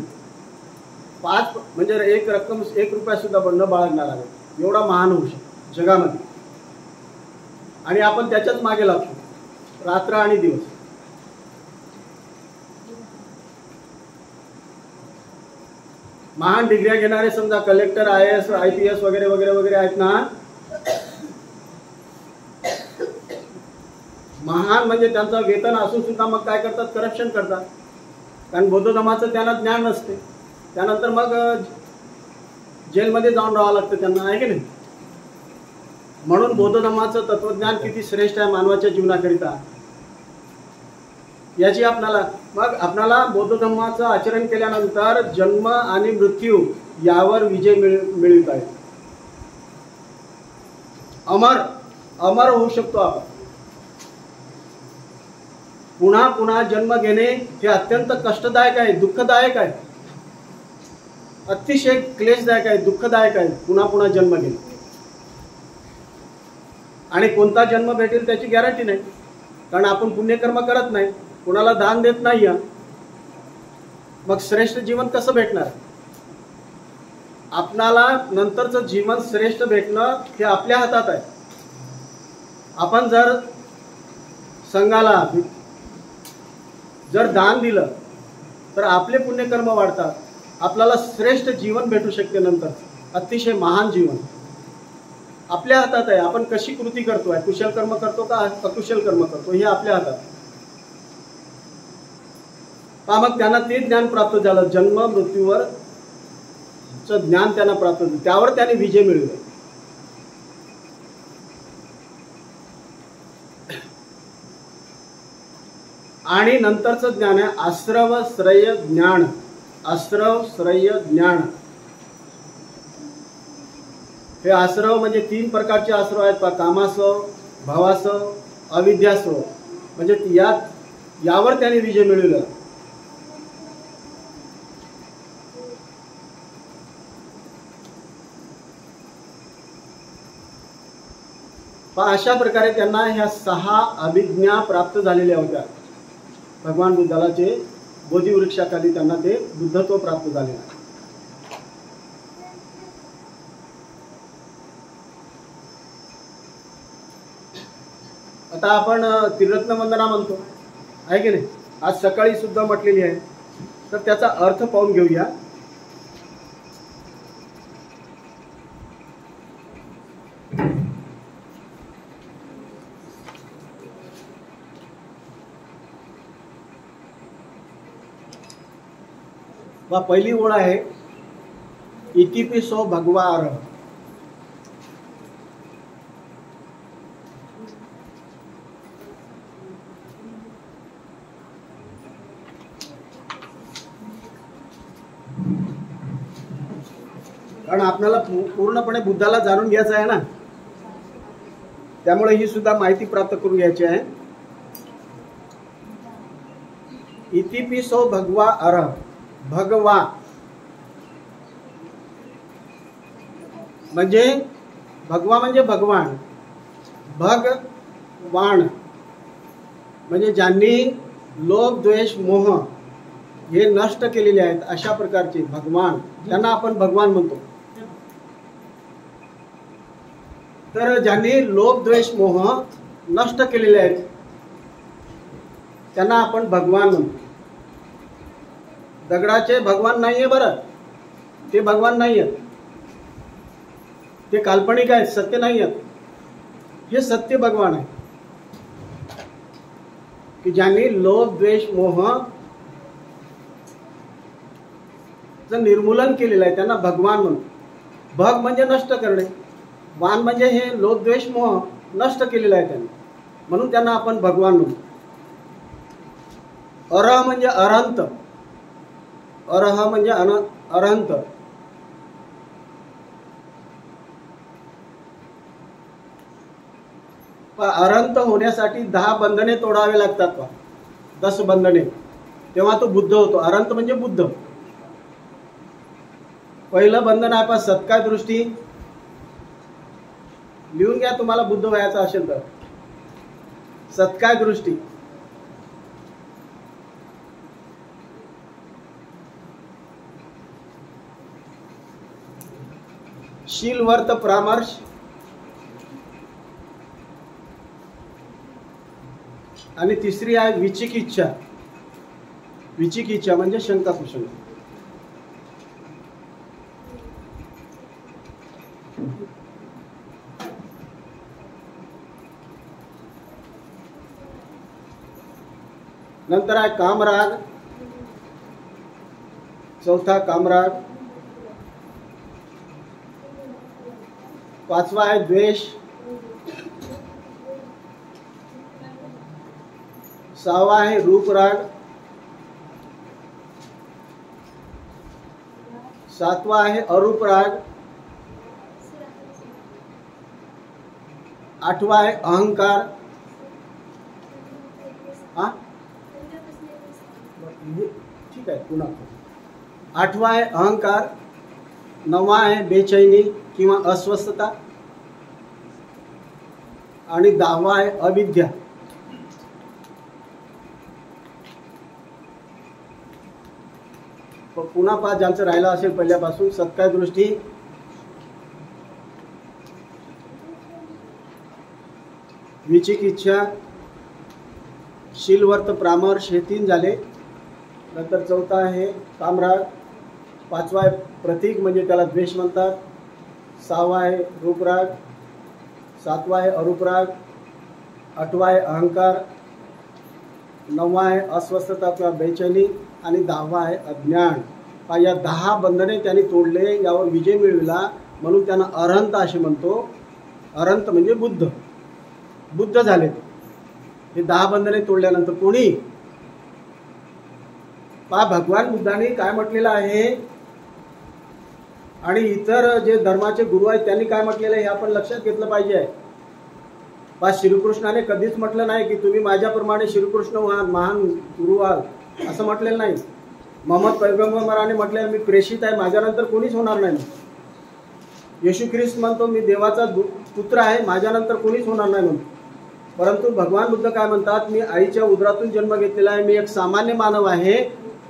5 म्हणजे 1 रुपया सुद्धा न बाळगणार आहे, एवढा महान होऊ शकतो जगामध्ये. आणि आपण त्याच्याच मागे लागतो रात्र आणि दिवस. महान डिग्र्या घेणारे समजा कलेक्टर, IAS, IPS वगैरे वगैरे वगैरे आहेत ना, महान म्हणजे त्यांचं वेतन असून सुद्धा मग काय करतात, करप्शन करतात. कारण बौद्ध धर्माचं त्यांना ज्ञान नसते, त्यानंतर मग जेलमध्ये जाऊन राहावं लागतं त्यांना, आहे की नाही. म्हणून बौद्ध धर्माचं तत्वज्ञान किती श्रेष्ठ आहे मानवाच्या जीवनाकरिता याची आपणाला बौद्ध धर्माचं आचरण केल्यानंतर जन्म आणि मृत्यू यावर विजय मिळवित आहे. अमर होऊ शकतो आपण. पुन्हा पुन्हा जन्म घेणे हे अत्यंत कष्टदायक आहे, दुःखदायक आहे, अतिशय क्लेशदायक आहे, दुःखदायक आहे पुन्हा पुन्हा जन्म घेणे. आणि कोणता जन्म भेटेल त्याची गॅरंटी नाही, कारण आपण पुण्यकर्म करत नाही, कोणाला दान देत नाही, मग श्रेष्ठ जीवन कसं भेटणार. आपणाला नंतरचं जीवन श्रेष्ठ भेटणं हे आपल्या हातात आहे. आपण जर संघाला जर दान दिलं तर आपले पुण्यकर्म वाढतात, आपल्याला श्रेष्ठ जीवन भेटू शकते, नंतर अतिशय महान जीवन आपल्या हातात आहे. आपण कशी कृती करतोय, कुशल कर्म करतो का अकुशल कर्म करतो, हे आपल्या हातात. मग त्यांना ते ज्ञान प्राप्त झालं, जन्म मृत्यूवर ज्ञान त्यांना प्राप्त झालं, त्यावर त्याने विजय मिळवला. आणि नंतरचं ज्ञान आहे आश्रव श्रेय ज्ञान. आश्रव श्रेय ज्ञान हे आश्रव म्हणजे 3 प्रकारचे आश्रव आहेत, कामासव, भावासव, अविद्यासव. म्हणजे यावर त्याने विजय मिळवला. अशा प्रकारे त्यांना ह्या 6 अभिज्ञा प्राप्त झालेल्या होत्या. भगवान बुद्धाला जे बोधिवृक्षाखाली त्यांना ते बुद्धत्व प्राप्त झालेलं आहे. आता आपण त्रिरत्न वंदना म्हणतो आहे की नाही, आज सकाळी सुद्धा म्हटलेली आहे. तर त्याचा अर्थ पाहून घेऊया. पहिली ओळ आहे इतिपिसो भगवार. कारण आपल्याला पूर्णपणे बुद्धाला जाणून घ्यायचं आहे ना, त्यामुळे ही सुद्धा माहिती प्राप्त करून घ्यायची आहे. इतिपिसो भगवा अर. भगवा म्हणजे भगवा म्हणजे भगवान. भगवान म्हणजे ज्यांनी लोभ द्वेष मोह हे नष्ट केलेले आहेत अशा प्रकारचे भगवान, त्यांना आपण भगवान म्हणतो. तर ज्यांनी लोभ द्वेष मोह नष्ट केलेले आहेत त्यांना आपण भगवान म्हणतो. दगडाचे भगवान नाहीये बरं, ते भगवान नाही आहेत, ते काल्पनिक आहेत, सत्य नाही आहेत. हे सत्य भगवान आहे की ज्यांनी लोभ द्वेष मोह चं निर्मूलन केलेलं आहे त्यांना भगवान म्हणतो. भग म्हणजे नष्ट करणे, वान म्हणजे हे लोभ द्वेष मोह नष्ट केलेलं आहे त्यांनी, म्हणून त्यांना आपण भगवान म्हणतो. अरह म्हणजे अरहंत. अरह म्हणजे अरहंत. अरहंत होण्यासाठी 10 बंधने तोडावे लागतात. 10 बंधने, तेव्हा तो बुद्ध होतो. अरहंत म्हणजे बुद्ध. पहिलं बंधन आहे सत्काय दृष्टी. लिहून घ्या तुम्हाला बुद्ध व्हायचं असेल तर. सत्काय दृष्टी. शील वर्त परामर्श. आणि तिसरी आहे विचिकिच्छा. विचिकिच्छा म्हणजे शंका कुशंका. नंतर आहे कामराग. चौथा कामराग. 5वा आहे द्वेष. 6वा आहे रूपराग. 7वा आहे अरूपराग. 8वा आहे अहंकार. ठीक आहे पुन्हा. 8वा आहे अहंकार. 9वा आहे बेचैनी किंवा अस्वस्थता. आणि 10वा आहे अविद्या. पुन्हा 5 ज्यांचं राहिलं असेल पहिल्यापासून. सत्काय दृष्टी, विचिकिच्छा, शीलवर्त परामर्श, हे 3 झाले. नंतर 4था आहे कामराग. 5वा आहे प्रतीक म्हणजे त्याला द्वेष म्हणतात. 6वा आहे रूपराग. 7वा आहे अरूपराग. 8वा आहे अहंकार. 9वा आहे अस्वस्थता किंवा बेचैनी. आणि 10वा आहे अज्ञान. या 10 बंधने त्यांनी तोडले, यावर विजय मिळविला, म्हणून त्यांना अरहंत असे म्हणतो. अरहंत म्हणजे बुद्ध. बुद्ध झाले हे 10 बंधने तोडल्यानंतर. कोणी भगवान बुद्धांनी काय म्हटलेलं आहे आणि इतर जे धर्माचे गुरु आहेत त्यांनी काय म्हटलेलं आहे हे आपण लक्षात घेतलं पाहिजे. बा श्रीकृष्णाने कधीच म्हटलं नाही की तुम्ही माझ्याप्रमाणे श्रीकृष्ण महान गुरु व्हाल, असं म्हटलेलं नाही. मोहम्मद पैगंबराने म्हटले मी प्रेषित आहे, माझ्यानंतर कोणीच होणार नाही. येशू ख्रिस्त म्हणतो मी देवाचा पुत्र आहे, माझ्यानंतर कोणीच होणार नाही म्हणतो. परंतु भगवान बुद्ध काय म्हणतात, मी आईच्या उदरातून जन्म घेतलेला आहे, मी एक सामान्य मानव आहे,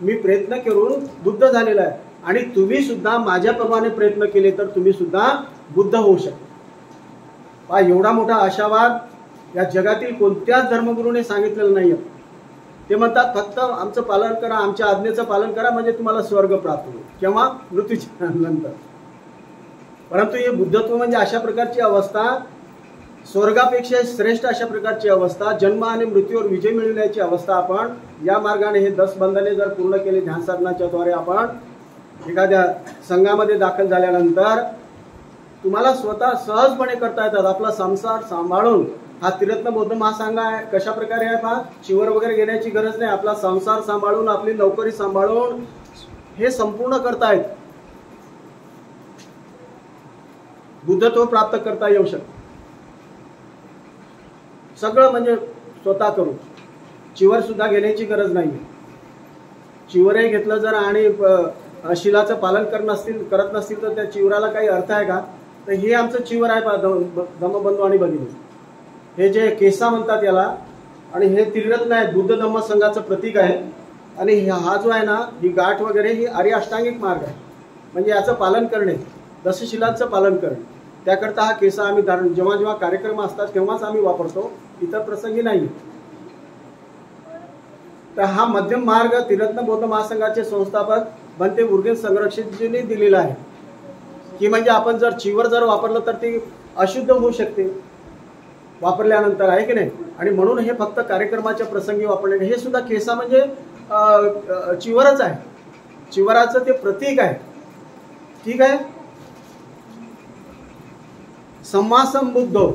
मी प्रयत्न करून बुद्ध झालेला आहे आणि तुम्ही सुद्धा माझ्याप्रमाणे प्रयत्न केले तर तुम्ही सुद्धा बुद्ध होऊ शकता. पहा एवढा मोठा आशावाद या जगातील कोणत्याच धर्मगुरूने सांगितलेलं नाही. ते म्हणतात फक्त आमचं पालन करा, आमच्या आज्ञेचं पालन करा म्हणजे तुम्हाला स्वर्ग प्राप्त होईल, केव्हा मृत्यूच्या नंतर. परंतु हे बुद्धत्व म्हणजे अशा प्रकारची अवस्था, स्वर्गापेक्षा श्रेष्ठ अशा प्रकारची अवस्था, जन्म आणि मृत्यूवर विजय मिळवण्याची अवस्था. आपण या मार्गाने हे 10 बंधने जर पूर्ण केले ध्यान साधनाच्या द्वारे, आपण एखाद्या संघामध्ये दाखल झाल्यानंतर तुम्हाला स्वतः सहजपणे करता येतात. आपला संसार सांभाळून, हा त्रिरत्न बौद्ध महासंघ आहे, कशा प्रकारे आहे पहा, चिवर वगैरे घेण्याची गरज नाही. आपला संसार सांभाळून, आपली नोकरी सांभाळून हे संपूर्ण करतायत. बुद्धत्व प्राप्त करता येऊ शकतं. सगळं म्हणजे स्वतः करू, चिवर सुद्धा घेण्याची गरज नाही. चिवरही घेतलं जर आणि शिलाचं पालन करत नसतील तर त्या चिवराला काही अर्थ आहे का? तर हे आमचं चिवर आहे पहा धम्मबंधू आणि भगिनी. हे जे केसा म्हणतात याला, आणि हे त्रिरत्न आहेत, बुद्ध धम्म संघाचं प्रतीक आहे. आणि हा जो आहे ना, ही गाठ वगैरे ही आर्य अष्टांगिक मार्ग आहे, म्हणजे याचं पालन करणे, दशशिलांचं पालन करणे. त्याकरता हा केसा आम्ही धारण, जेव्हा जेव्हा कार्यक्रम असतात तेव्हाच आम्ही वापरतो, इतर प्रसंगी नाही. तर हा मध्यम मार्ग त्रिरत्न बौद्ध महासंघाचे संस्थापक बनते उर्गेन संरक्षितजींनी दिलेला आहे. की म्हणजे आपण जर चिवर जर वापरलं तर ती अशुद्ध होऊ शकते वापरल्यानंतर, आहे की नाही. आणि म्हणून हे फक्त कार्यक्रमाच्या प्रसंगी वापरले. हे सुद्धा केसा म्हणजे चिवरच आहे, चिवराचं ते प्रतीक आहे. ठीक आहे. सम्मासम बुद्धो,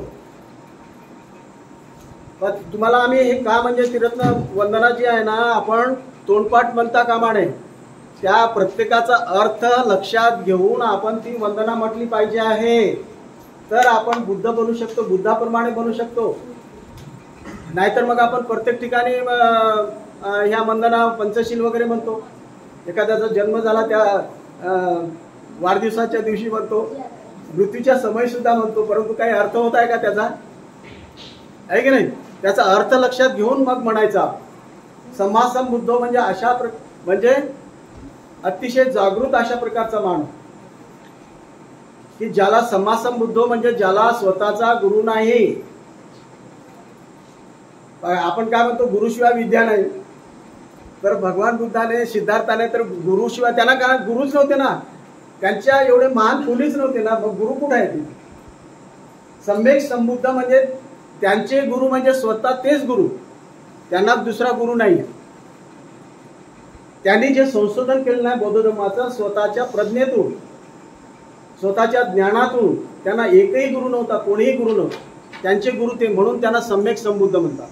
तुम्हाला आम्ही हे का म्हणजे त्रिरत्न वंदना जी आहे ना, आपण तोंडपाठ म्हणता कामा नये. त्या प्रत्येकाचा अर्थ लक्षात घेऊन आपण ती वंदना म्हटली पाहिजे आहे, तर आपण बुद्ध बनू शकतो, बुद्धाप्रमाणे बनू शकतो. नाहीतर मग आपण प्रत्येक ठिकाणी ह्या वंदना पंचशील वगैरे म्हणतो. एखाद्याचा जन्म झाला त्या वाढदिवसाच्या दिवशी म्हणतो, मृत्यूच्या समय सुद्धा म्हणतो, परंतु काही अर्थ होत आहे का त्याचा? आहे की नाही. त्याचा अर्थ लक्षात घेऊन मग म्हणायचा. सम्मासम बुद्ध म्हणजे म्हणजे अतिशय जागृत अशा प्रकारचा माणूस, की ज्याला सम्मासम बुद्ध म्हणजे ज्याला स्वतःचा गुरु नाही. आपण काय म्हणतो, गुरुशिवाय विद्या नाही. तर भगवान बुद्धाने, सिद्धार्थाने तर गुरुशिवाय, त्यांना काय गुरुच नव्हते ना, त्यांच्या एवढे महान पोलीस नव्हते ना, मग गुरु कुठे आहे? सम्यक संबुद्ध म्हणजे त्यांचे गुरु म्हणजे स्वतः तेच गुरु, त्यांना दुसरा गुरु नाही. त्यांनी जे संशोधन केलं नाही बौद्ध धर्माचं, स्वतःच्या प्रज्ञेतून, स्वतःच्या ज्ञानातून, त्यांना एकही गुरु नव्हता, कोणीही गुरु नव्हता, त्यांचे गुरु ते, म्हणून त्यांना सम्यक संबुद्ध म्हणतात.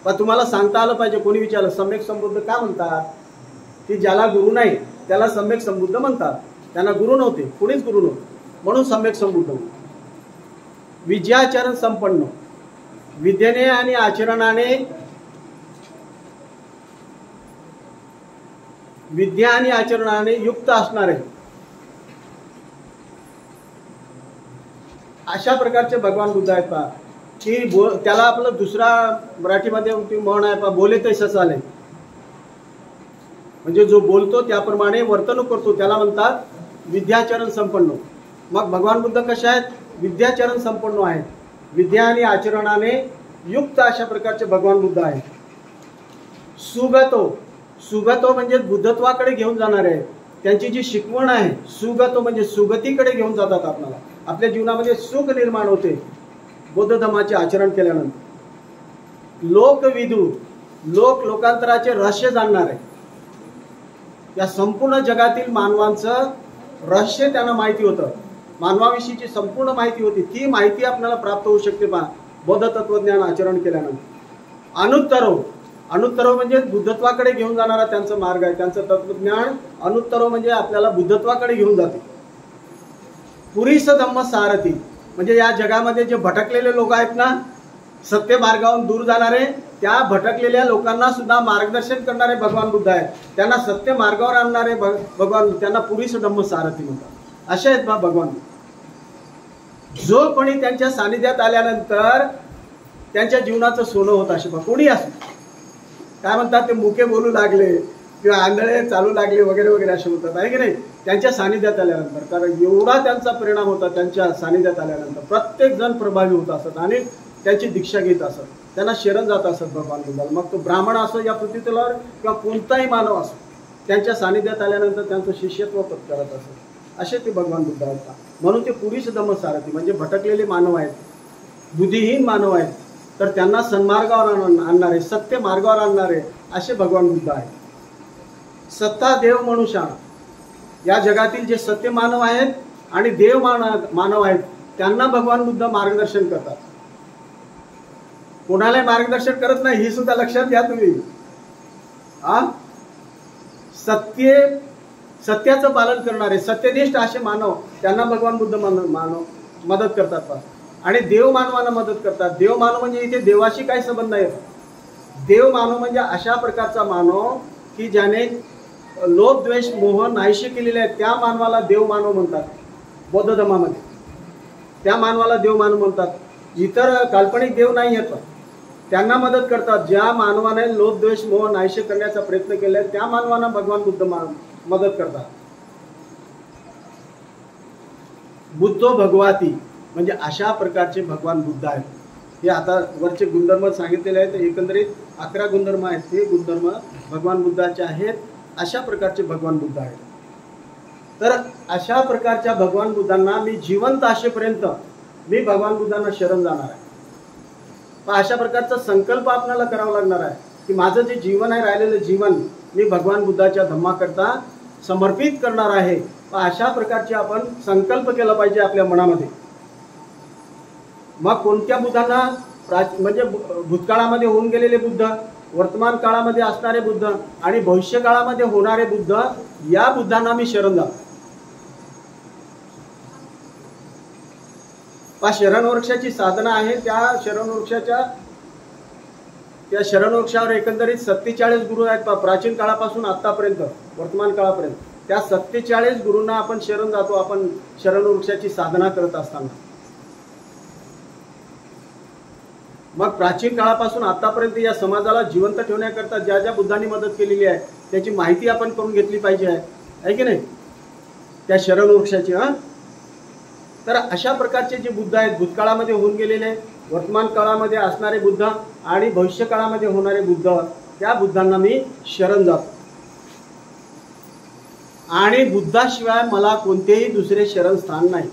पण तुम्हाला सांगता आलं पाहिजे, कोणी विचारलं सम्यक संबुद्ध का म्हणतात, की ज्याला गुरु नाही त्याला सम्यक संबुद्ध म्हणतात. त्यांना गुरु नव्हते, कोणीच गुरु नव्हते, म्हणून सम्यक संबुद्ध. विद्याचरण संपन्न, विद्येने आणि आचरणाने, विद्या आणि आचरणाने युक्त असणारे अशा प्रकारचे भगवान बुद्ध आहेत पहा. की त्याला आपलं दुसरा मराठीमध्ये म्हण आहे पहा, बोले तैसा चाले, म्हणजे जो बोलतो त्याप्रमाणे वर्तणूक करतो, त्याला म्हणतात विद्याचरण संपन्न. मग भगवान बुद्ध कसे आहेत? विद्याचरण संपन्न आहेत, विद्या आणि आचरणाने युक्त अशा प्रकारचे भगवान बुद्ध आहेत. सुगतो, सुगतो म्हणजे बुद्धत्वाकडे घेऊन जाणारे आहेत. त्यांची जी शिकवण आहे सुगतो म्हणजे सुगतीकडे घेऊन जातात. आपल्याला आपल्या जीवनामध्ये सुख निर्माण होते बौद्ध धर्माचे आचरण केल्यानंतर. लोकविदू, लोकांतराचे रहस्य जाणणारे, या संपूर्ण जगातील मानवांचं रहस्य त्यांना माहिती होतं, मानवाविषयीची संपूर्ण माहिती होती. ती माहिती आपल्याला प्राप्त होऊ शकते पहा बौद्ध तत्वज्ञान आचरण केल्यानंतर. अनुत्तरो, अनुत्तरो म्हणजे बुद्धत्वाकडे घेऊन जाणारा त्यांचा मार्ग आहे, त्यांचं तत्वज्ञान. अनुत्तरो म्हणजे आपल्याला बुद्धत्वाकडे घेऊन जाते. पुरीस धम्म सारथी म्हणजे या जगामध्ये जे भटकलेले लोक आहेत ना, सत्य मार्गावरून दूर जाणारे, त्या भटकलेल्या लोकांना सुद्धा मार्गदर्शन करणारे भगवान बुद्ध आहेत. त्यांना सत्य मार्गावर आणणारे भगवान, त्यांना पुरुष धम्म सारथी म्हणतात. असे आहेत भगवान. जो कोणी त्यांच्या सानिध्यात आल्यानंतर त्यांच्या जीवनाचं सोनं होत असे कोणी असो. काय म्हणतात ते, मुके बोलू लागले किंवा आंधळे चालू लागले वगैरे वगैरे असे होतात, आहे की नाही, त्यांच्या सानिध्यात आल्यानंतर. कारण एवढा त्यांचा परिणाम होता त्यांच्या सानिध्यात आल्यानंतर. प्रत्येक जण प्रभावी होत असत आणि त्याची दीक्षा घेत असत, त्यांना शरण जात असत भगवान बुद्धाला. मग तो ब्राह्मण असो या पृथ्वीतला किंवा कोणताही मानव असो, त्यांच्या सानिध्यात आल्यानंतर त्यांचं शिष्यत्व पत्करत असत. असे ते भगवान बुद्ध आहेत. म्हणून ते पुरुष धम्म सारथी, म्हणजे भटकलेले मानव आहेत, बुद्धिहीन मानव आहेत, तर त्यांना सन्मार्गावर आणणारे, सत्य मार्गावर आणणारे असे भगवान बुद्ध आहेत. सत्ता देव मनुष्य, या जगातील जे सत्य मानव आहेत आणि देव मानव आहेत त्यांना भगवान बुद्ध मार्गदर्शन करतात. कोणालाही मार्गदर्शन करत नाही, ही सुद्धा लक्षात घ्या तुम्ही. सत्याचं पालन करणारे सत्यनिष्ठ असे मानव, त्यांना भगवान बुद्ध मानव मदत करतात. आणि देव मानवांना मदत करतात. देव मानव म्हणजे इथे देवाशी काही संबंध नाही. देव मानव म्हणजे अशा प्रकारचा मानव की ज्याने लोभ द्वेष मोह नाहीसे केलेले आहेत, त्या मानवाला देव मानव म्हणतात. बौद्ध धर्मामध्ये त्या मानवाला देव मानव म्हणतात. इतर काल्पनिक देव नाही आहेत, त्यांना मदत करतात. ज्या मानवाने लोभ द्वेष मोह नाहीसे करण्याचा प्रयत्न केलाय त्या मानवांना भगवान बुद्ध मदत करतात. बुद्धो भगवती म्हणजे अशा प्रकारचे भगवान बुद्ध आहेत. हे आता वरचे गुणधर्म सांगितलेले आहेत, एकंदरीत 11 गुणधर्म आहेत. ते गुणधर्म भगवान बुद्धाचे आहेत. अशा प्रकारचे भगवान बुद्ध आहेत. तर अशा प्रकारच्या भगवान बुद्धांना मी जिवंत असेपर्यंत मी भगवान बुद्धांना शरण जाणार आहे. पण अशा प्रकारचा संकल्प आपल्याला करावा लागणार आहे की माझं जे जीवन आहे, राहिलेलं जीवन मी भगवान बुद्धाच्या धम्माकरता समर्पित करणार आहे. पण अशा प्रकारचे आपण संकल्प केला पाहिजे आपल्या मनामध्ये. मग कोणत्या बुद्धांना, म्हणजे भूतकाळामध्ये होऊन गेलेले बुद्ध, वर्तमान काळामध्ये असणारे बुद्ध आणि भविष्य काळामध्ये होणारे बुद्ध, या बुद्धांना मी शरण जातो. शरण वृक्षाची साधना आहे. त्या शरण वृक्षावर एकंदरीत 47 गुरु आहेत. प्राचीन काळापासून आतापर्यंत वर्तमान काळापर्यंत त्या 47 गुरूंना आपण शरण जातो. आपण शरण वृक्षाची साधना करत असताना मग प्राचीन काळापासून आतापर्यंत या समाजाला जिवंत ठेवण्याकरता ज्या ज्या बुद्धांनी मदत केलेली आहे त्याची माहिती आपण करून घेतली पाहिजे, आहे की नाही, त्या शरण वृक्षाची. तर अशा प्रकारचे जे बुद्ध आहेत, भूतकाळामध्ये होऊन गेलेले, वर्तमान काळामध्ये असणारे बुद्ध आणि भविष्य काळामध्ये होणारे बुद्ध, त्या बुद्धांना मी शरण जातो. आणि बुद्धाशिवाय मला कोणतेही दुसरे शरण स्थान नाही.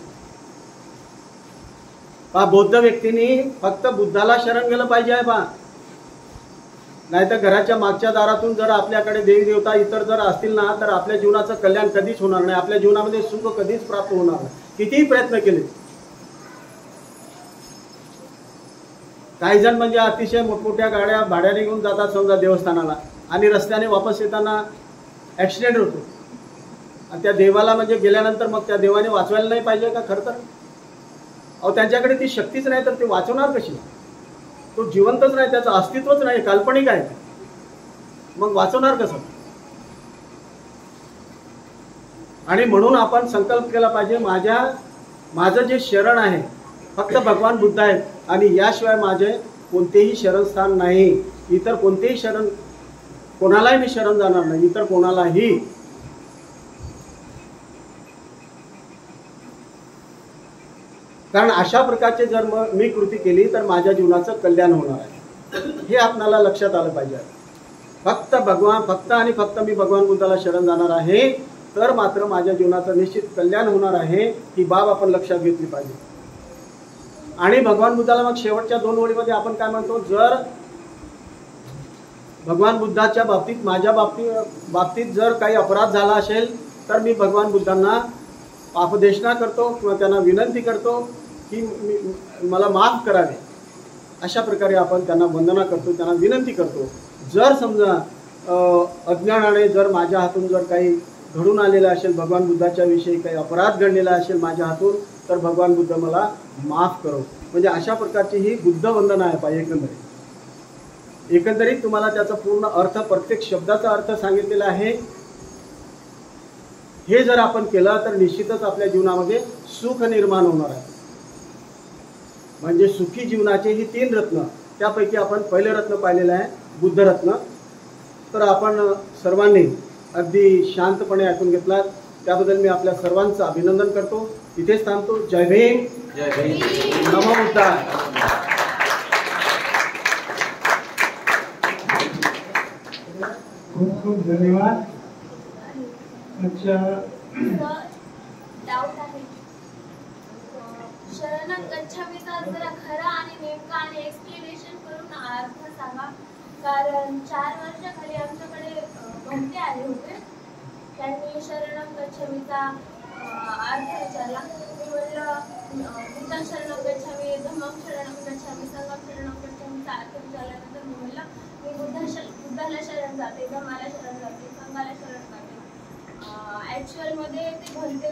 बौद्ध व्यक्तींनी फक्त बुद्धाला शरण गेलं पाहिजे आहे. नाहीतर घराच्या मागच्या दारातून जर आपल्याकडे देवी देवता इतर जर असतील ना, तर आपल्या जीवनाचं कल्याण कधीच होणार नाही. आपल्या जीवनामध्ये सुख कधीच प्राप्त होणार नाही, कितीही प्रयत्न केले. काही जण म्हणजे अतिशय मोठमोठ्या गाड्या भाड्याने घेऊन जातात समजा देवस्थानाला, आणि रस्त्याने वापस येताना ॲक्सिडेंट होतो. आणि त्या देवाला म्हणजे गेल्यानंतर मग त्या देवाने वाचवायला नाही पाहिजे का? खरं तर त्यांच्याकडे ती शक्तीच नाही, तर ते वाचवणार कशी? तो जिवंतच नाही, त्याचं अस्तित्वच नाही, काल्पनिक आहे, मग वाचवणार कसं? आणि म्हणून आपण संकल्प केला पाहिजे, माझं जे शरण आहे फक्त भगवान बुद्ध आहेत, आणि याशिवाय माझे कोणतेही शरणस्थान नाही. इतर कोणतेही शरण, कोणालाही मी शरण जाणार नाही, इतर कोणालाही. कारण अशा प्रकारचे जर मी कृती केली तर माझ्या जीवनाचं कल्याण होणार आहे, हे आपल्याला लक्षात आलं पाहिजे. फक्त आणि फक्त मी भगवान बुद्धाला शरण जाणार आहे तर मात्र माझ्या जीवनाचं निश्चित कल्याण होणार आहे, ही बाब आपण लक्षात घेतली पाहिजे. आणि भगवान बुद्धाला मग शेवटच्या 2 ओळीमध्ये आपण काय म्हणतो, जर भगवान बुद्धाच्या बाबतीत, माझ्या बाबतीत जर काही अपराध झाला असेल तर मी भगवान बुद्धांना पापदेशना करतो किंवा त्यांना विनंती करतो की मला माफ करावे. अशा प्रकारे आपण त्यांना वंदना करतो, त्यांना विनंती करतो. जर समजा अज्ञानाने जर माझ्या हातून जर काही घडून आलेलं असेल, भगवान बुद्धाच्या विषयी काही अपराध घडलेला असेल माझ्या हातून, तर भगवान बुद्ध मला माफ करो. म्हणजे अशा प्रकारची ही बुद्ध वंदना आहे पाहिजे. एकंदरीत तुम्हाला त्याचा पूर्ण अर्थ, प्रत्येक शब्दाचा अर्थ सांगितलेला आहे. हे जर आपण केलं तर निश्चितच आपल्या जीवनामध्ये सुख निर्माण होणार आहे. म्हणजे सुखी जीवनाचे ही 3 रत्न, त्यापैकी आपण पहिले रत्न पाहिलेलं आहे बुद्ध रत्न. तर आपण सर्वांनी अगदी शांतपणे ऐकून घेतलात त्याबद्दल मी आपल्या सर्वांचं अभिनंदन करतो. इथेच थांबतो. जय भीम, जय भीम. नमो बुद्धाय. खूप खूप धन्यवाद. अच्छा, डाऊट आहे. शरणं गच्छामीचा जरा खरा आणि नेमका आणि एक्सप्लेनेशन करून अर्थ सांगा. कारण 4 वर्षाखाली आमच्याकडे भंते आले होते. त्यांनी शरणं गच्छामीचा अर्थ विचारला. मी म्हणलं बुद्धं शरणं गच्छामी, धम्मं शरणं गच्छामी, संघं शरणं गच्छामीचा अर्थ विचारल्यानंतर मी म्हणलं मी बुद्धाला शरण जाते, धम्माला शरण जाते, संघाला शरण जाते. ॲक्च्युअलमध्ये ते भंते